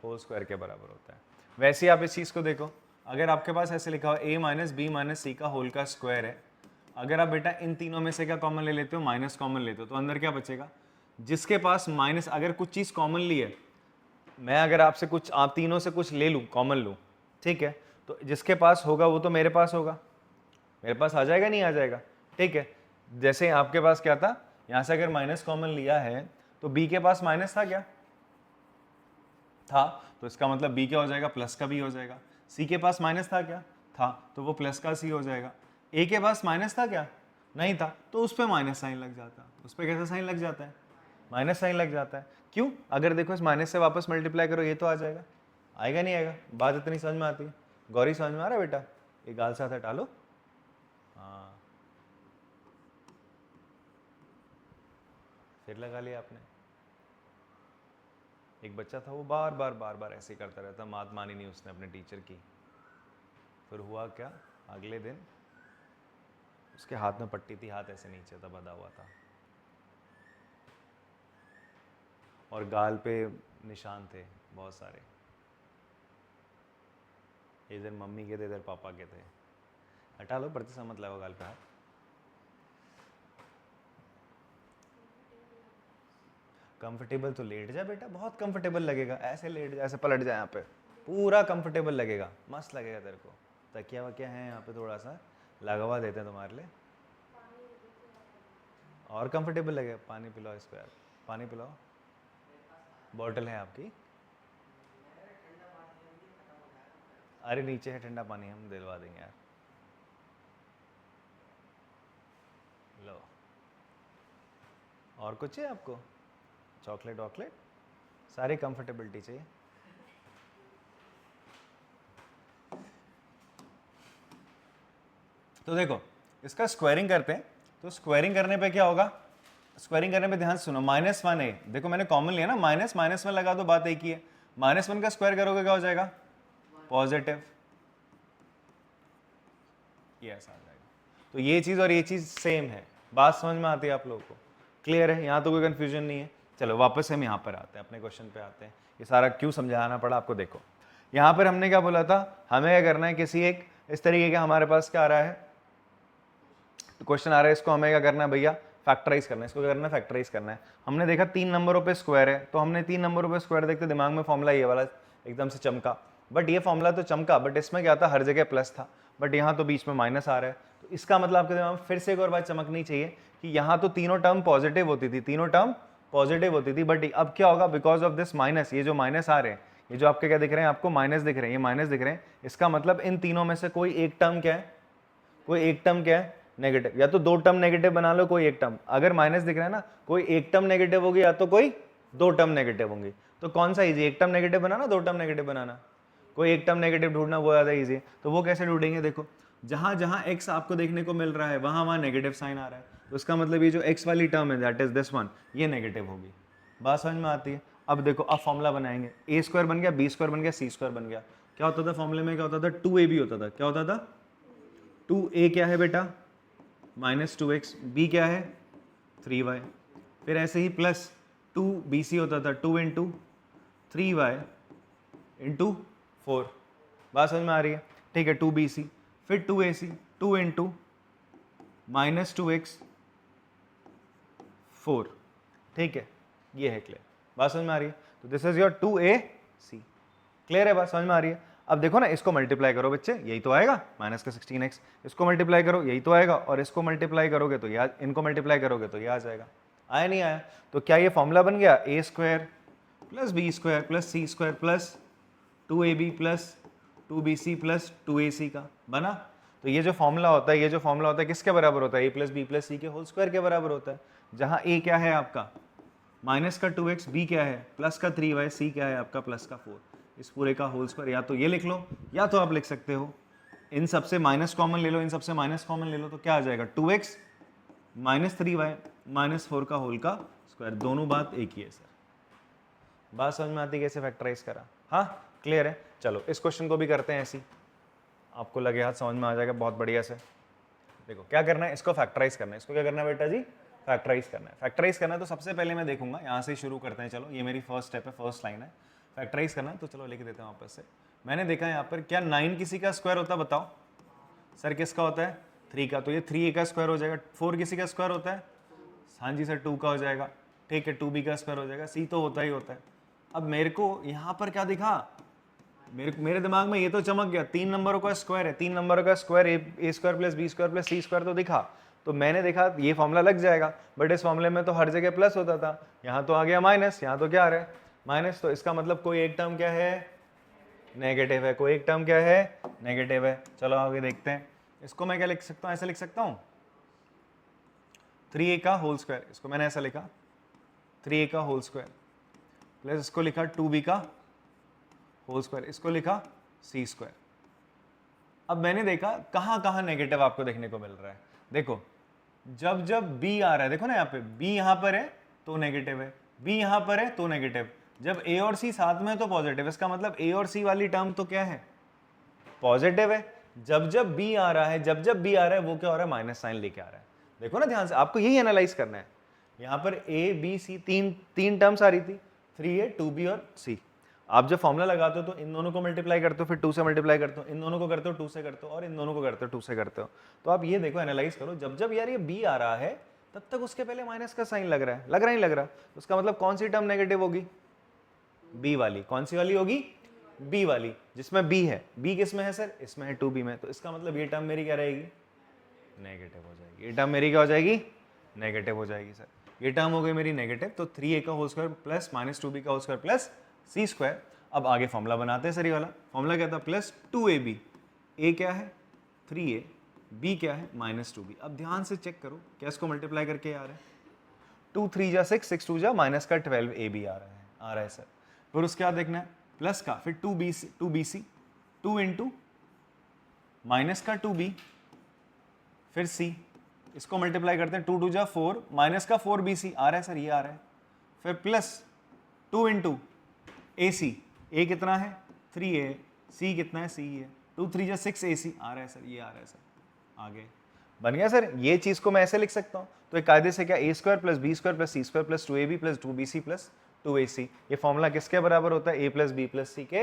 [SPEAKER 1] होल स्क्वायर के बराबर होता है। वैसे ही आप इस चीज़ को देखो, अगर आपके पास ऐसे लिखा हो a minus B minus C का होल का स्क्वायर है, अगर आप बेटा इन तीनों में से क्या कॉमन ले लेते हो, माइनस कॉमन लेते हो, तो अंदर क्या बचेगा, जिसके पास माइनस, अगर कुछ चीज़ कॉमन ली है, मैं अगर आपसे कुछ, आप तीनों से कुछ ले लूँ, कॉमन लूँ, ठीक है, तो जिसके पास होगा वो तो मेरे पास होगा, मेरे पास आ जाएगा, नहीं आ जाएगा, ठीक है। जैसे आपके पास क्या था, यहाँ से अगर माइनस कॉमन लिया है तो बी के पास माइनस था क्या, था, तो इसका मतलब बी क्या हो जाएगा, प्लस का बी हो जाएगा। सी के पास माइनस था क्या, था, तो वो प्लस का सी हो जाएगा। ए के पास माइनस था क्या, नहीं था, तो उस पर माइनस साइन लग जाता है। उस पर कैसा साइन लग जाता है, माइनस साइन लग जाता है। क्यों, अगर देखो इस माइनस से वापस मल्टीप्लाई करो, ये तो आ जाएगा, आएगा नहीं आएगा, बात इतनी समझ में आती है। गौरी समझ में आ रहा है बेटा, ये गाल साथ हटा लो, हाँ फिर लगा लिया आपने। एक बच्चा था वो बार बार ऐसे करता रहता, बात मानी नहीं उसने अपने टीचर की। फिर हुआ क्या, अगले दिन उसके हाथ में पट्टी थी, हाथ ऐसे नीचे था, बंधा हुआ था, और गाल पे निशान थे बहुत सारे, इधर मम्मी के थे, इधर पापा के थे। हटा लो, प्रति मत लगाओ गाल पे हाथ। कंफर्टेबल तो लेट जा बेटा, बहुत कंफर्टेबल लगेगा, ऐसे लेट जा, ऐसे पलट जा, यहाँ पे पूरा कंफर्टेबल लगेगा, मस्त लगेगा तेरे को। तकिया वकिया है यहाँ पे, थोड़ा सा लगवा देते हैं तुम्हारे लिए, और कंफर्टेबल लगेगा। पानी पिलाओ इसको यार, पानी पिलाओ, बॉटल है आपकी, अरे नीचे है ठंडा पानी, हम दिलवा देंगे यार, लो। और कुछ है आपको, चॉकलेट वॉकलेट, सारी कंफर्टेबिलिटी चाहिए। तो देखो इसका स्क्वायरिंग करते हैं, तो स्क्वायरिंग करने पे क्या होगा, स्क्वायरिंग करने पे ध्यान से सुनो, -1 है, देखो मैंने कॉमन लिया ना, माइनस माइनस में लगा दो, बात एक ही है। -1 का स्क्वायर करोगे क्या हो जाएगा, पॉजिटिव, ये ऐसा आ जाएगा। तो ये चीज़ और ये चीज़ सेम है, बात समझ में आती है आप लोगों को, क्लियर है, यहाँ तो कोई कन्फ्यूजन नहीं है। चलो वापस हम यहाँ पर आते हैं, अपने क्वेश्चन पे आते हैं। ये सारा क्यों समझाना पड़ा आपको, देखो यहाँ पर हमने क्या बोला था, हमें क्या करना है, किसी एक इस तरीके का हमारे पास क्या आ रहा है, क्वेश्चन आ रहा है, इसको हमें क्या करना है भैया, फैक्टराइज करना है, इसको क्या करना है, फैक्टराइज करना है। हमने देखा 3 नंबरों पे स्क्वायर है, तो हमने 3 नंबरों पे स्क्वायर देखते दिमाग में फॉर्मूला ये वाला एकदम से चमका, बट ये फॉर्मूला तो चमका, बट इसमें क्या था, हर जगह प्लस था, बट यहाँ तो बीच में माइनस आ रहा है। तो इसका मतलब आपके दिमाग में फिर से एक और बात चमकनी चाहिए कि यहाँ तो तीनों टर्म पॉजिटिव होती थी, तीनों टर्म पॉजिटिव होती थी, बट अब क्या होगा, बिकॉज ऑफ दिस माइनस, ये जो माइनस आ रहे हैं, ये जो आपके क्या दिख रहे हैं, आपको माइनस दिख रहे हैं, ये माइनस दिख रहे हैं, इसका मतलब इन तीनों में से कोई एक टर्म क्या है, कोई एक टर्म क्या है, नेगेटिव, या तो 2 टर्म नेगेटिव बना लो, कोई एक टर्म, अगर माइनस दिख रहा है ना, कोई एक टर्म नेगेटिव होगी या तो कोई 2 टर्म नेगेटिव होंगी। तो कौन सा इजी, एक टर्म नेगेटिव बनाना, 2 टर्म नेगेटिव बनाना, कोई एक टर्म नेगेटिव ढूंढना वो ज़्यादा इजी है। तो वो कैसे ढूंढेंगे, देखो जहां जहां x आपको देखने को मिल रहा है वहां वहां नेगेटिव साइन आ रहा है, तो इसका मतलब ये जो x वाली टर्म है दैट इज दिस वन, ये नेगेटिव होगी। बात समझ में आती है। अब देखो, अब फॉर्मूला बनाएंगे, a स्क्वायर बन गया, b स्क्वायर बन गया, c स्क्वायर बन गया। क्या होता था फॉर्मूले में, क्या होता था, 2ab होता था, क्या होता था, 2a क्या है बेटा, -2x, b क्या है 3y, फिर ऐसे ही प्लस 2bc होता था, 2 इंटू 3y इंटू 4। बात समझ में आ रही है, ठीक है, 2bc, फिर 2ac, 2 इंटू -2x 4, ठीक है, ये है क्लियर, बात समझ में आ रही है। तो this is your 2ac, clear है, बात समझ में आ रही है। अब देखो ना, इसको मल्टीप्लाई करो बच्चे, यही तो आएगा, माइनस का 16x, इसको मल्टीप्लाई करो, यही तो आएगा, और इसको मल्टीप्लाई करोगे तो ये, इनको मल्टीप्लाई करोगे तो ये आ जाएगा। आया नहीं आया, तो क्या ये फॉर्मूला बन गया, a square plus B square plus C square plus 2ab plus 2bc plus 2ac का बना। तो ये जो फॉर्मूला होता है, ये जो फॉर्मूला होता है किसके बराबर होता है, a प्लस बी प्लस सी के होल स्क्वायर के बराबर होता है, जहां a क्या है आपका माइनस का 2x, b क्या है प्लस का 3y, c क्या है आपका प्लस का 4, इस पूरे का होल स्क्वायर। या तो ये लिख लो, या तो आप लिख सकते हो इन सबसे माइनस कॉमन ले लो, इन सबसे माइनस कॉमन ले लो, तो क्या आ जाएगा, 2x माइनस 3y माइनस 4 का होल का स्क्वायर। दोनों बात एक ही है सर, बात समझ में आती है कैसे फैक्टराइज करा, हाँ क्लियर है। चलो इस क्वेश्चन को भी करते हैं ऐसी, आपको लगे हाथ समझ में आ जाएगा बहुत बढ़िया से। देखो क्या करना है, इसको फैक्टराइज करना है, इसको क्या करना है बेटा जी, फैक्टराइज करना है। फैक्टराइज करना है तो सबसे पहले मैं देखूंगा, यहाँ से शुरू करते हैं, चलो ये मेरी फर्स्ट स्टेप है, फर्स्ट लाइन है, फैक्टराइज करना है, तो चलो लिख देते हैं वापस से। मैंने देखा यहाँ पर क्या 9 किसी का स्क्वायर होता है, बताओ सर किसका होता है, 3 का, तो ये 3a का स्क्वायर हो जाएगा। 4 किसी का स्क्वायर होता है? हाँ जी सर 2 का हो जाएगा। ठीक है 2b का स्क्वायर हो जाएगा। c तो होता ही होता है। अब मेरे को यहाँ पर क्या दिखा, मेरे दिमाग में ये तो चमक गया, 3 नंबरों का स्क्वायर है, 3 नंबरों का square A square plus B square plus C square तो दिखा, तो मैंने देखा ये फॉर्मूला लग जाएगा। बट इस फॉर्मूले में तो हर जगह प्लस होता था, यहाँ तो आ गया माइनस, यहाँ तो क्या आ रहा है माइनस। तो इसका मतलब कोई एक टर्म क्या है, नेगेटिव है। कोई एक टर्म क्या है, नेगेटिव है। चलो आगे देखते हैं। इसको मैं क्या लिख सकता हूँ, ऐसे लिख सकता हूँ 3a का होल स्क्वायर, इसको मैंने ऐसा लिखा 3a का होल स्क्वायर प्लस इसको लिखा 2b का होल स्क्वायर, इसको लिखा c स्क्वायर। अब मैंने देखा कहाँ कहाँ नेगेटिव आपको देखने को मिल रहा है। देखो जब जब b आ रहा है, देखो ना यहाँ पे b यहाँ पर है तो नेगेटिव है, b यहाँ पर है तो नेगेटिव, जब a और c साथ में है तो पॉजिटिव। इसका मतलब a और c वाली टर्म तो क्या है, पॉजिटिव है। जब जब b आ रहा है, जब जब b आ रहा है वो क्या हो रहा है, माइनस साइन लेके आ रहा है। देखो ना ध्यान से, आपको यही एनालाइज करना है। यहाँ पर a b c तीन टर्म्स आ रही थी, 3a 2b और c। आप जब फॉर्मूला लगाते हो तो इन दोनों को मल्टीप्लाई करते हो, फिर 2 से मल्टीप्लाई करते हो, इन दोनों को करते हो 2 से करते हो, और इन दोनों को करते हो 2 से करते हो। तो आप ये देखो एनालाइज करो, जब जब यार ये b आ रहा है तब तक उसके पहले माइनस का साइन लग रहा है, लग रहा ही लग रहा। उसका मतलब कौन सी टर्म नेगेटिव होगी, b वाली। कौन सी वाली होगी, b वाली, जिसमें b है। b किस में है सर, इसमें है 2b में। तो इसका मतलब ये टर्म मेरी क्या रहेगी, नेगेटिव हो जाएगी। ये टर्म मेरी क्या हो जाएगी, नेगेटिव हो जाएगी सर। ये टर्म हो गई मेरी नेगेटिव। तो 3a का whole square plus minus 2b का whole square plus c square. अब आगे फॉर्मूला बनाते हैं सर। ये वाला फॉर्मूला क्या था, प्लस 2ab, a क्या है 3a, b क्या है माइनस 2b। अब ध्यान से चेक करो क्या इसको मल्टीप्लाई करके आ रहा है, 2 3 जा 6, 6 2 जा माइनस का 12ab आ रहा है सर। फिर उसके बाद देखना है प्लस का, फिर 2bc 2 इंटू माइनस का 2b, फिर c, इसको मल्टीप्लाई करते हैं 2 2 जा 4 माइनस का 4bc आ रहा है सर, ये आ रहा है। फिर प्लस 2 इंटू ac, a कितना है 3a, c कितना है c है, 2 3 जा 6 ac आ रहा है सर, ये आ रहा है सर। आगे बन गया सर। ये चीज को मैं ऐसे लिख सकता हूँ, तो एक कायदे से क्या, a square plus b square plus c square plus 2ab plus 2bc plus 2ac, ये फॉर्मूला किसके बराबर होता है, a plus b plus c के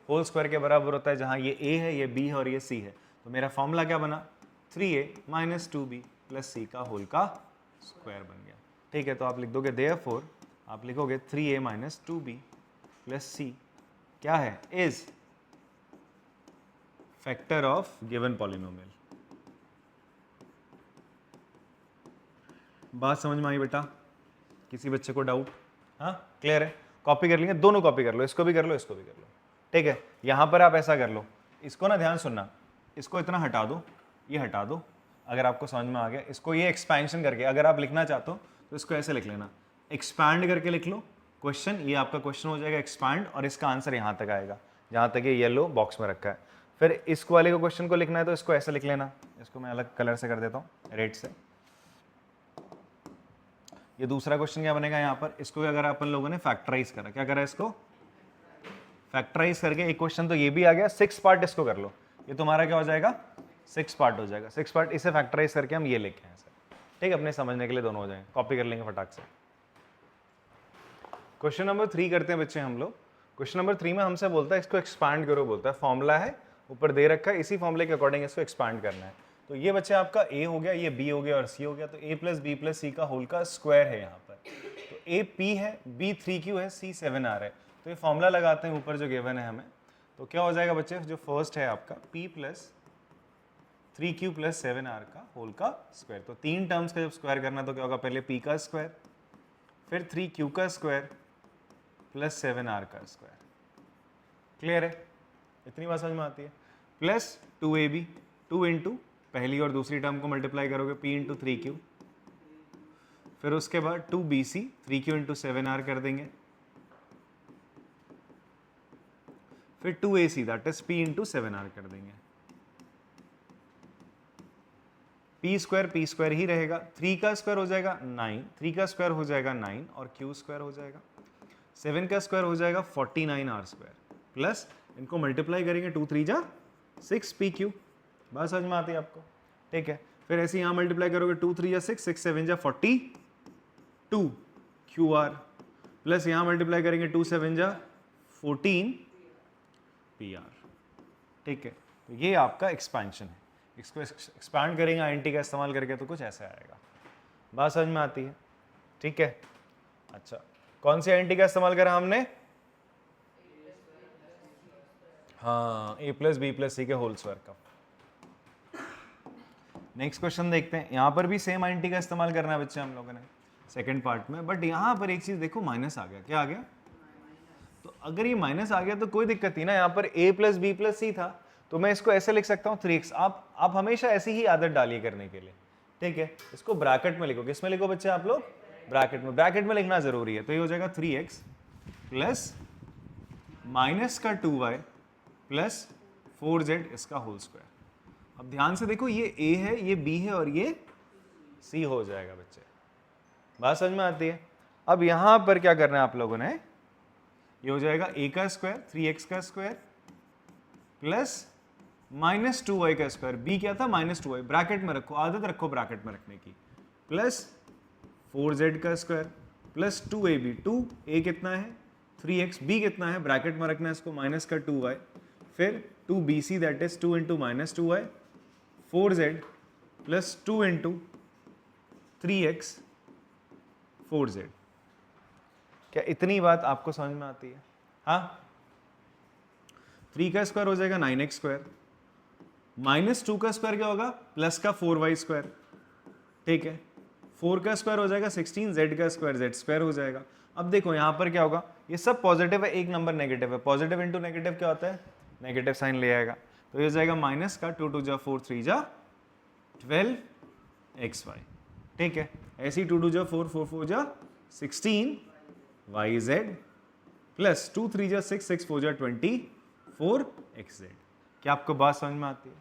[SPEAKER 1] होल स्क्वायर के बराबर होता है, जहां ये a है, ये b है और ये c है। तो मेरा फॉर्मूला क्या बना, 3a minus 2b plus c का होल का स्क्वायर बन गया। ठीक है, तो आप लिख दोगे देयरफॉर, आप लिखोगे 3a minus 2b plus c क्या है, is factor of given polynomial. बात समझ में आई बेटा, किसी बच्चे को डाउट, हाँ क्लियर है। कॉपी कर लेंगे, दोनों कॉपी कर लो, इसको भी कर लो, इसको भी कर लो। ठीक है, यहां पर आप ऐसा कर लो, इसको ना ध्यान सुनना, इसको इतना हटा दो, ये हटा दो, अगर आपको समझ में आ गया। इसको ये एक्सपेंशन करके अगर आप लिखना चाहते हो तो इसको ऐसे लिख लेना, एक्सपैंड करके लिख लो क्वेश्चन, ये आपका क्वेश्चन हो जाएगा एक्सपैंड, और इसका आंसर यहाँ तक आएगा जहाँ तक ये येलो बॉक्स में रखा है। फिर इस वाले को क्वेश्चन को लिखना है तो इसको ऐसे लिख लेना, इसको मैं अलग कलर से कर देता हूँ रेड से। ये दूसरा क्वेश्चन क्या बनेगा यहाँ पर, इसको अगर अपन लोगों ने फैक्टराइज करा, क्या करा, इसको फैक्टराइज करके एक क्वेश्चन तो ये भी आ गया, 6 पार्ट इसको कर लो, ये तुम्हारा क्या हो जाएगा, 6 पार्ट हो जाएगा। 6 पार्ट इसे फैक्टराइज करके हम ये लिखे हैं सर। ठीक है, अपने समझने के लिए दोनों हो जाएंगे, कॉपी कर लेंगे फटाक से। क्वेश्चन नंबर 3 करते हैं बच्चे हम लोग। क्वेश्चन नंबर 3 में हमसे बोलता है इसको एक्सपांड करो, बोलता है फॉर्मूला है ऊपर दे रखा है, इसी फॉर्मूले के अकॉर्डिंग इसको एक्सपांड करना है। तो ये बच्चे आपका a हो गया, ये b हो गया और c हो गया, तो a plus b plus c का होल का स्क्वायर है यहाँ पर। तो a p है, b 3q है, c 7r है। तो ये फॉर्मूला लगाते हैं ऊपर जो गिवन है हमें, तो क्या हो जाएगा बच्चे, जो फर्स्ट है आपका p plus 3q plus 7r का होल का स्क्वायर। तो 3 टर्म्स का जब स्क्वायर करना तो क्या होगा, पहले p का स्क्वायर, फिर 3q का स्क्वायर प्लस 7r का स्क्वायर। क्लियर है, इतनी बात समझ में आती है। प्लस 2ab, 2 इंटू पहली और दूसरी टर्म को मल्टीप्लाई करोगे p इंटू 3q, फिर उसके बाद 2bc 3q इंटू 7r कर देंगे, फिर 2ac that is p into 7r कर देंगे। p स्क्वायर ही रहेगा, 3 का स्क्वायर हो जाएगा 9, 3 का स्क्वायर हो जाएगा 9 और q स्क्वायर हो जाएगा, 7 का स्क्वायर हो जाएगा 49r स्क्वायर, प्लस इनको मल्टीप्लाई करेंगे 2 3 जा 6 pq। बात समझ में आती है आपको, ठीक है। फिर ऐसे यहाँ मल्टीप्लाई करोगे 2 3 जा 6, 6 7 जा 42 qr, प्लस यहाँ मल्टीप्लाई करेंगे 2 7 जा 14 pr। ठीक है, तो ये आपका एक्सपेंशन है। इसको एक्सपांड करेंगे आईएनटी का इस्तेमाल करके तो कुछ ऐसे आएगा। बात समझ में आती है? ठीक है। अच्छा, कौन सी आईएनटी का इस्तेमाल करा हमने? हाँ, a प्लस बी प्लस सी के होल स्क्वायर का। नेक्स्ट क्वेश्चन देखते हैं। यहाँ पर भी सेम आईएनटी का इस्तेमाल करना है बच्चे हम लोगों ने सेकंड पार्ट में, बट यहाँ पर एक चीज देखो, माइनस आ गया। क्या आ गया? तो अगर ये माइनस आ गया तो कोई दिक्कत नहीं ना, यहाँ पर a प्लस बी प्लस सी था तो मैं इसको ऐसे लिख सकता हूँ 3x। आप हमेशा ऐसी ही आदत डालिए करने के लिए, ठीक है। इसको ब्रैकेट में लिखो। किस में लिखो बच्चे आप लोग? ब्रैकेट में। ब्रैकेट में लिखना जरूरी है। तो ये हो जाएगा 3x प्लस माइनस का 2y प्लस 4z इसका होल स्क्वायर। अब ध्यान से देखो, ये a है, ये b है और ये c हो जाएगा बच्चे। बात समझ में आती है? अब यहां पर क्या करना है आप लोगों ने? ये हो जाएगा a का स्क्वायर 3x का स्क्वायर प्लस माइनस 2y का स्क्वायर। b क्या था? Minus 2y। ब्रैकेट में रखो, आदत रखो ब्रैकेट में रखने की। प्लस 4z का स्क्वायर प्लस 2ab। 2a कितना है? 3x। b कितना है? ब्रैकेट में रखना है इसको, माइनस का 2y। फिर 2bc that is 2 into minus 2y 4z plus 2 into 3x 4z। क्या इतनी बात आपको समझ में आती है? हाँ। 3 का स्क्वायर हो जाएगा 9x स्क्वायर, माइनस 2 का स्क्वायर क्या होगा? प्लस का 4y स्क्वायर, ठीक है। 4 का स्क्वायर हो जाएगा 16, z का स्क्वायर z स्क्वायर हो जाएगा। अब देखो यहाँ पर क्या होगा, ये सब पॉजिटिव है, एक नंबर नेगेटिव है। पॉजिटिव इंटू नेगेटिव क्या होता है? नेगेटिव साइन ले आएगा। तो ये हो जाएगा माइनस का 2 2 जा 4 3 जा 12xy, ठीक है। ऐसे ही 2 2 जा 4 4 4 जा 16yz प्लस 2 3 जा 6 6 4 जा 24xz। क्या आपको बात समझ में आती है?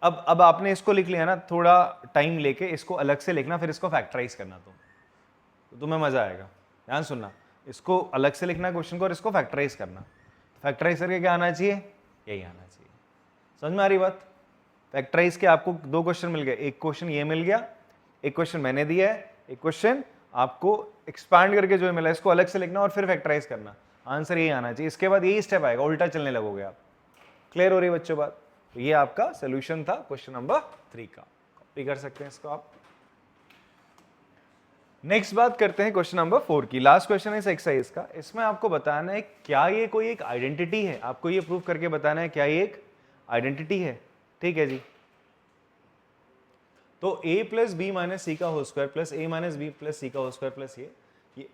[SPEAKER 1] अब आपने इसको लिख लिया ना, थोड़ा टाइम लेके इसको अलग से लिखना, फिर इसको फैक्टराइज करना तो तुम्हें मजा आएगा। ध्यान सुनना, इसको अलग से लिखना क्वेश्चन को और इसको फैक्टराइज करना। फैक्टराइज करके क्या आना चाहिए? यही आना चाहिए। समझ में आ रही बात? फैक्टराइज के आपको 2 क्वेश्चन मिल गए। एक क्वेश्चन ये मिल गया, एक क्वेश्चन मैंने दिया है, एक क्वेश्चन आपको एक्सपांड करके जो मिला इसको अलग से लिखना और फिर फैक्टराइज करना। आंसर यही आना चाहिए। इसके बाद यही स्टेप आएगा, उल्टा चलने लगोगे आप। क्लियर हो रही है बच्चों बात? तो ये आपका सोल्यूशन था क्वेश्चन नंबर 3 का। कॉपी कर सकते हैं इसको आप। नेक्स्ट बात करते हैं क्वेश्चन नंबर 4 की। लास्ट क्वेश्चन है इस एक्सरसाइज का। इसमें आपको बताना है क्या ये कोई एक आइडेंटिटी है। आपको ये प्रूव करके बताना है क्या ये एक आइडेंटिटी है, ठीक है जी। तो a plus B minus C का whole square plus a minus B plus C का होल स्क्वायर प्लस ये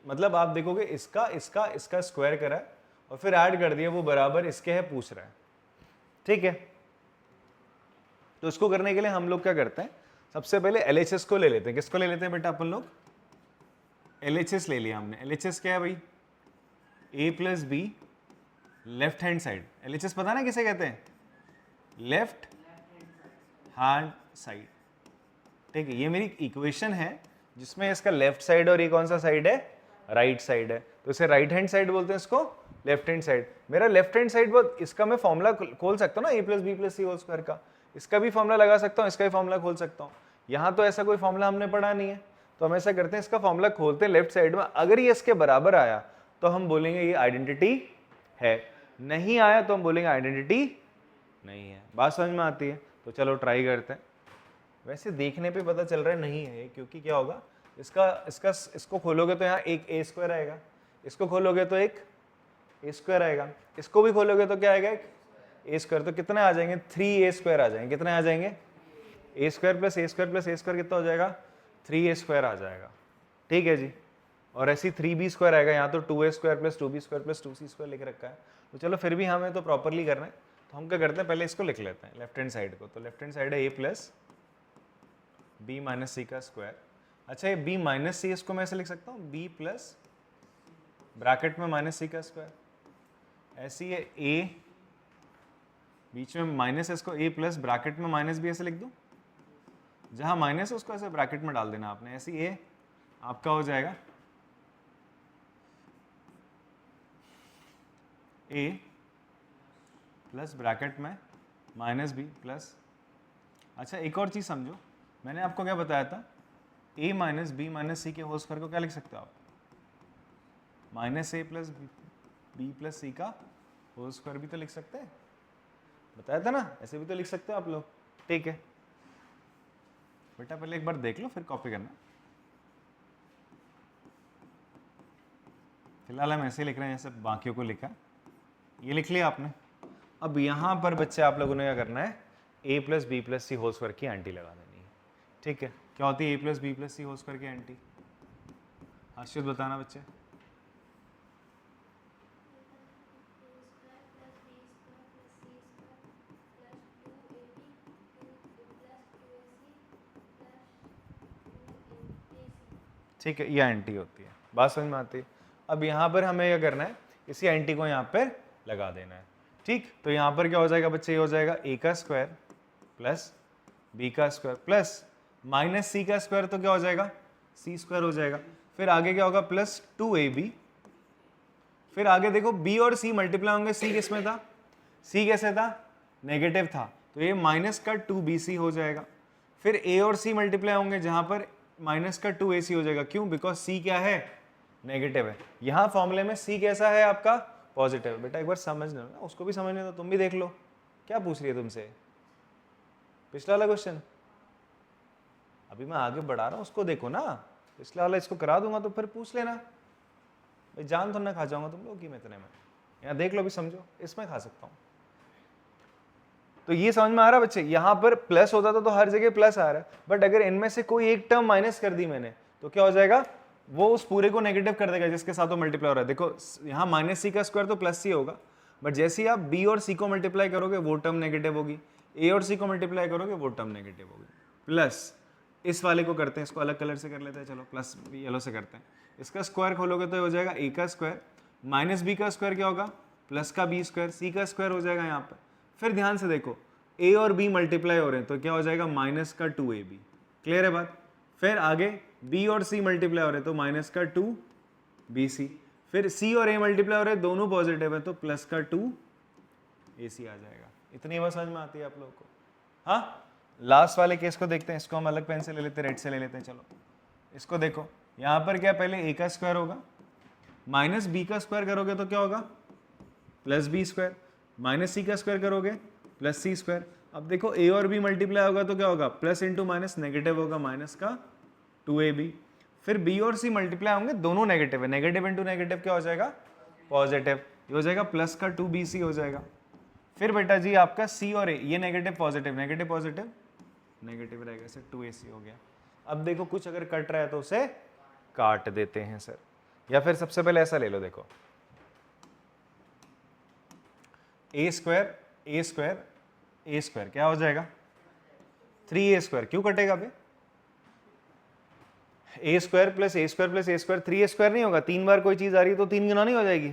[SPEAKER 1] मतलब आप देखोगे इसका इसका इसका स्क्वायर करा है और फिर ऐड कर दिया, वो बराबर इसके है पूछ रहा है, ठीक है। तो इसको करने के लिए हम लोग क्या करते हैं, सबसे पहले LHS को ले लेते हैं। किसको ले लेते हैं बेटा अपन लोग? LHS ले लिया हमने। LHS क्या है भाई? a plus be left hand side. LHS पता ना किसे कहते हैं? लेफ्ट हैंड साइड, ठीक है। ये मेरी इक्वेशन है जिसमें इसका लेफ्ट साइड और ये कौन सा साइड है? राइट साइड है। तो इसे राइट हैंड साइड बोलते हैं, इसको लेफ्ट हैंड साइड। मेरा लेफ्ट हैंड साइड इसका मैं फॉर्मूला खोल सकता हूँ ना, a plus B plus C whole square का। इसका भी फॉर्मूला लगा सकता हूँ, इसका भी फॉर्मूला खोल सकता हूँ। यहाँ तो ऐसा कोई फॉर्मूला हमने पढ़ा नहीं है, तो हम ऐसा करते हैं, इसका फॉर्मूला खोलते हैं लेफ्ट साइड में। अगर ये इसके बराबर आया तो हम बोलेंगे ये आइडेंटिटी है, नहीं आया तो हम बोलेंगे आइडेंटिटी नहीं है। बात समझ में आती है? तो चलो ट्राई करते हैं। वैसे देखने पे पता चल रहा है नहीं है, क्योंकि क्या होगा, इसको खोलोगे तो यहाँ एक a स्क्वायर आएगा, इसको खोलोगे तो एक a स्क्वायर आएगा, इसको भी खोलोगे तो क्या आएगा? एक a स्क्वायर। तो कितने आ जाएंगे? 3a स्क्वायर आ जाएंगे। कितने आ जाएंगे? a square plus a square plus a square कितना हो जाएगा? 3a स्क्वायर आ जाएगा, ठीक है जी। और ऐसी 3b स्क्वायर आएगा। यहाँ तो 2a square plus 2b square plus 2c square लिख रखा है। तो चलो फिर भी हमें तो प्रॉपरली करना है, तो हम क्या करते हैं, पहले इसको लिख लेते हैं लेफ्ट हैंड साइड को। तो लेफ्ट हैंड साइड है a plus B minus C का स्क्वायर। अच्छा, ये b माइनस सी, इसको मैं ऐसे लिख सकता हूँ b प्लस ब्रैकेट में माइनस सी का स्क्वायर। ऐसी है a, बीच में माइनस है, इसको a प्लस ब्रैकेट में माइनस भी ऐसे लिख दूँ। जहाँ माइनस है उसको ऐसे ब्रैकेट में डाल देना आपने। ऐसी a आपका हो जाएगा a प्लस ब्रैकेट में माइनस बी प्लस। अच्छा, एक और चीज़ समझो, मैंने आपको क्या बताया था, a minus B minus C के होल स्क्वायर को क्या लिख सकते हो आप? Minus a plus B plus C का होल स्क्वायर भी तो लिख सकते हैं, बताया था ना, ऐसे भी तो लिख सकते हो आप लोग, ठीक है। बेटा पहले एक बार देख लो फिर कॉपी करना। फिलहाल हम ऐसे लिख रहे हैं जैसे बाकियों को लिखा। ये लिख लिया आपने। अब यहाँ पर बच्चे आप लोगों ने क्या करना है, a plus B plus C whole square की एंटी लगा देनी है। ठीक है, क्या होती है a plus B plus C whole square की एंटी? आशीष बताना बच्चे। ठीक है, ये एंटी होती है, बात समझ में आती है। अब यहाँ पर हमें क्या करना है, इसी एंटी को यहाँ पर लगा देना है। ठीक, तो यहाँ पर क्या हो जाएगा बच्चे, ये हो जाएगा a का स्क्वायर प्लस b का स्क्वायर प्लस माइनस c का स्क्वायर, तो क्या हो जाएगा c स्क्वायर हो जाएगा। फिर आगे क्या होगा, प्लस 2ab। फिर आगे देखो b और c मल्टीप्लाई होंगे, c किस में था, c कैसे था, नेगेटिव था, तो ये माइनस का 2bc हो जाएगा। फिर a और c मल्टीप्लाई होंगे जहां पर माइनस का 2ac हो जाएगा, क्यों, बिकॉज c क्या है, नेगेटिव है। यहाँ फॉर्मूले में c कैसा है आपका, पॉजिटिव। बेटा एक बार समझ लो ना, उसको भी समझने दो, तुम भी देख लो क्या पूछ रही है तुमसे, पिछला वाला क्वेश्चन। अभी मैं आगे बढ़ा रहा हूँ, उसको देखो ना, पिछला वाला इसको करा दूंगा तो फिर पूछ लेना। भाई जान तो ना खा जाऊंगा तुम लोग की मैं इतने में, यहाँ देख लो भी समझो, इसमें खा सकता हूँ। तो ये समझ में आ रहा बच्चे, यहाँ पर प्लस होता था तो हर जगह प्लस आ रहा है, बट अगर इनमें से कोई एक टर्म माइनस कर दी मैंने तो क्या हो जाएगा, वो उस पूरे को नेगेटिव कर देगा जिसके साथ वो मल्टीप्लाई हो रहा है। देखो यहाँ माइनस सी का स्क्वायर तो प्लस सी होगा, बट जैसे ही आप बी और सी को मल्टीप्लाई करोगे वो टर्म नेगेटिव होगी, ए और सी को मल्टीप्लाई करोगे वो टर्म नेगेटिव होगी। प्लस इस वाले को करते हैं, इसको अलग कलर से कर लेते हैं, चलो प्लस येलो से करते हैं। इसका स्क्वायर खोलोगे तो हो जाएगा ए का स्क्वायर माइनस बी का स्क्वायर क्या होगा, प्लस का बी स्क्वायर, सी का स्क्वायर हो जाएगा यहाँ पर। फिर ध्यान से देखो a और b मल्टीप्लाई हो रहे हैं तो क्या हो जाएगा, माइनस का 2ab। क्लियर है बात। फिर आगे b और c मल्टीप्लाई हो रहे हैं तो माइनस का 2bc। फिर c और a मल्टीप्लाई हो रहे हैं, दोनों पॉजिटिव है तो प्लस का 2ac आ जाएगा। इतनी बात समझ में आती है आप लोगों को। हाँ, लास्ट वाले केस को देखते हैं, इसको हम अलग पेन से ले लेते हैं, रेड से ले लेते हैं। चलो इसको देखो, यहाँ पर क्या, पहले a का स्क्वायर होगा, माइनस b का स्क्वायर करोगे तो क्या होगा, plus b square, minus c का स्क्वायर करोगे प्लस सी स्क्वायर। अब देखो a और b मल्टीप्लाई होगा तो क्या होगा, प्लस इंटू माइनस नेगेटिव होगा, माइनस का 2ab। फिर b और c मल्टीप्लाई होंगे, दोनों नेगेटिव है, नेगेटिव इंटू नेगेटिव क्या हो जाएगा, पॉजिटिव, ये हो जाएगा प्लस का 2bc हो जाएगा। फिर बेटा जी आपका c और a, ये negative positive, negative positive negative रहेगा, इसे 2ac हो गया। अब देखो कुछ अगर कट रहा है तो उसे काट देते हैं सर, या फिर सबसे पहले ऐसा ले लो, देखो a स्क्वायर ए स्क्वायर क्या हो जाएगा, 3a स्क्वायर, क्यों कटेगा बे, ए स्क्वायर प्लस ए स्क्वायर प्लस ए स्क्वायर, 3a स्क्वायर नहीं होगा, 3 बार कोई चीज आ रही है तो 3 गुना नहीं हो जाएगी,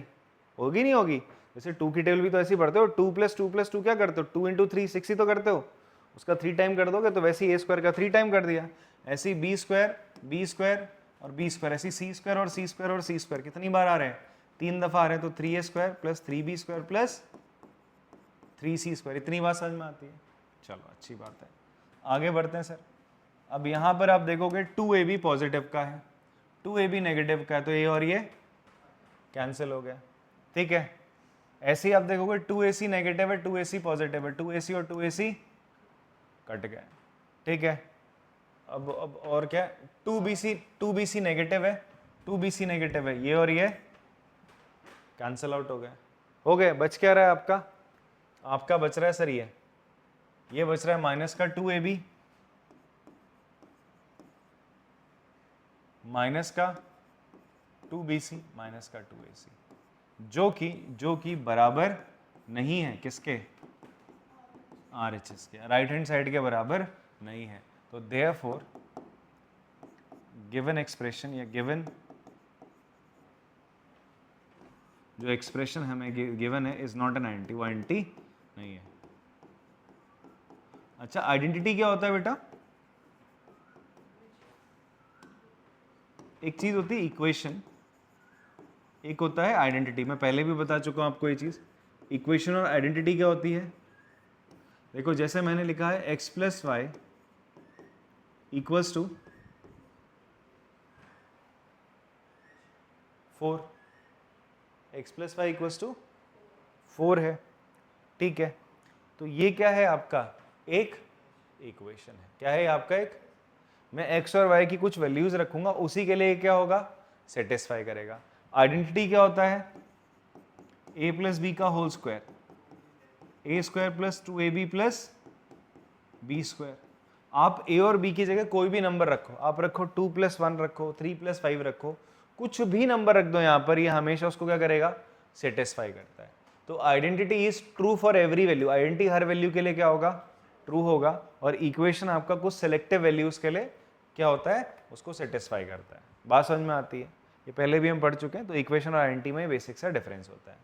[SPEAKER 1] होगी नहीं होगी। जैसे 2 की टेबल भी तो ऐसे ही पढ़ते हो, 2 प्लस 2 क्या करते हो, 2 इंटू 3 6 ही तो करते हो, उसका 3 टाइम कर दोगे तो वैसे ही ए स्क्वायर का 3 टाइम कर दिया। ऐसे ही बी स्क्वायर और बी स्क्वायर, ऐसी सी स्क्वायर और सी स्क्वायर और सी स्क्वायर कितनी बार आ रहे हैं, 3 दफा आ रहे हैं, तो 3a square plus 3b square plus 3c square. इतनी बात समझ में आती है, चलो अच्छी बात है। आगे बढ़ते हैं सर। अब यहाँ पर आप देखोगे 2ab पॉजिटिव का है, 2ab नेगेटिव का है, तो ये और ये कैंसिल हो गया। ठीक है, ऐसे ही आप देखोगे 2ac नेगेटिव है, 2ac पॉजिटिव है, 2ac और 2ac कट गए। ठीक है, अब और क्या, 2bc नेगेटिव है, 2bc नेगेटिव है, ये और ये कैंसिल आउट हो गए। बच क्या रहा है आपका बच रहा है सर ये बच रहा है माइनस का 2ab माइनस का 2bc माइनस का 2ac, जो कि बराबर नहीं है किसके, RHS के, राइट हैंड साइड के बराबर नहीं है। तो देयरफॉर गिवन एक्सप्रेशन या गिवन जो एक्सप्रेशन हमें गिवन है इज नॉट एन एंटी, वो एंटी नहीं है। अच्छा, आइडेंटिटी क्या होता है बेटा, एक चीज होती है इक्वेशन, एक होता है आइडेंटिटी। मैं पहले भी बता चुका हूं आपको ये चीज, इक्वेशन और आइडेंटिटी क्या होती है। देखो जैसे मैंने लिखा है x plus Y equals to 4, x plus Y equals to 4 है। ठीक है, तो ये क्या है आपका, एक इक्वेशन है। क्या है आपका, एक मैं एक्स और वाई की कुछ वैल्यूज रखूंगा, उसी के लिए क्या होगा, सेटिस्फाई करेगा। आइडेंटिटी क्या होता है, ए प्लस बी का whole square, A square plus 2ab plus B square. आप ए और बी की जगह कोई भी नंबर रखो, आप रखो 2 + 1 रखो, 3 + 5 रखो, कुछ भी नंबर रख दो यहाँ पर, ये हमेशा उसको क्या करेगा, सेटिस्फाई करता है। तो identity is true for every value, identity her value के लिए क्या होगा, ट्रू होगा। और इक्वेशन आपका कुछ सेलेक्टिव वैल्यूज के लिए क्या होता है, उसको सेटिस्फाई करता है। बात समझ में आती है, ये पहले भी हम पढ़ चुके हैं। तो इक्वेशन और आइडेंटिटी में बेसिक सा डिफरेंस होता है।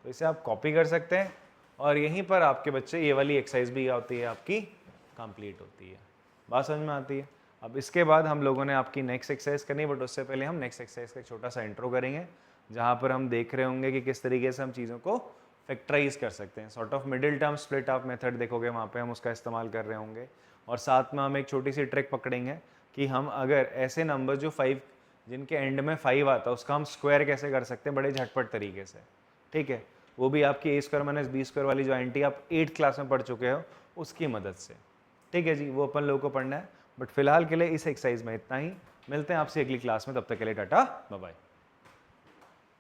[SPEAKER 1] तो इसे आप कॉपी कर सकते हैं और यहीं पर आपके बच्चे ये वाली एक्सरसाइज भी होती है आपकी कंप्लीट होती है। बात समझ में आती है। अब इसके बाद हम लोगों ने आपकी नेक्स्ट एक्सरसाइज करनी, बट उससे पहले हम नेक्स्ट एक्सरसाइज का एक छोटा सा इंट्रो करेंगे, जहाँ पर हम देख रहे होंगे कि किस तरीके से हम चीज़ों को फैक्टराइज कर सकते हैं। Sort of middle term split of method देखोगे, वहाँ पे हम उसका इस्तेमाल कर रहे होंगे। और साथ में हम एक छोटी सी ट्रिक पकड़ेंगे कि हम अगर ऐसे नंबर जो 5 जिनके एंड में 5 आता है उसका हम स्क्वायर कैसे कर सकते हैं बड़े झटपट तरीके से। ठीक है, वो भी आपकी a² - b² वाली जो आइडेंटिटी आप 8th क्लास में पढ़ चुके हो उसकी मदद से। ठीक है जी, वो अपन लोगों को पढ़ना है। बट फिलहाल के लिए इस एक्सरसाइज में इतना ही। मिलते हैं आपसे अगली क्लास में, तब तक के लिए टाटा बाय बाय।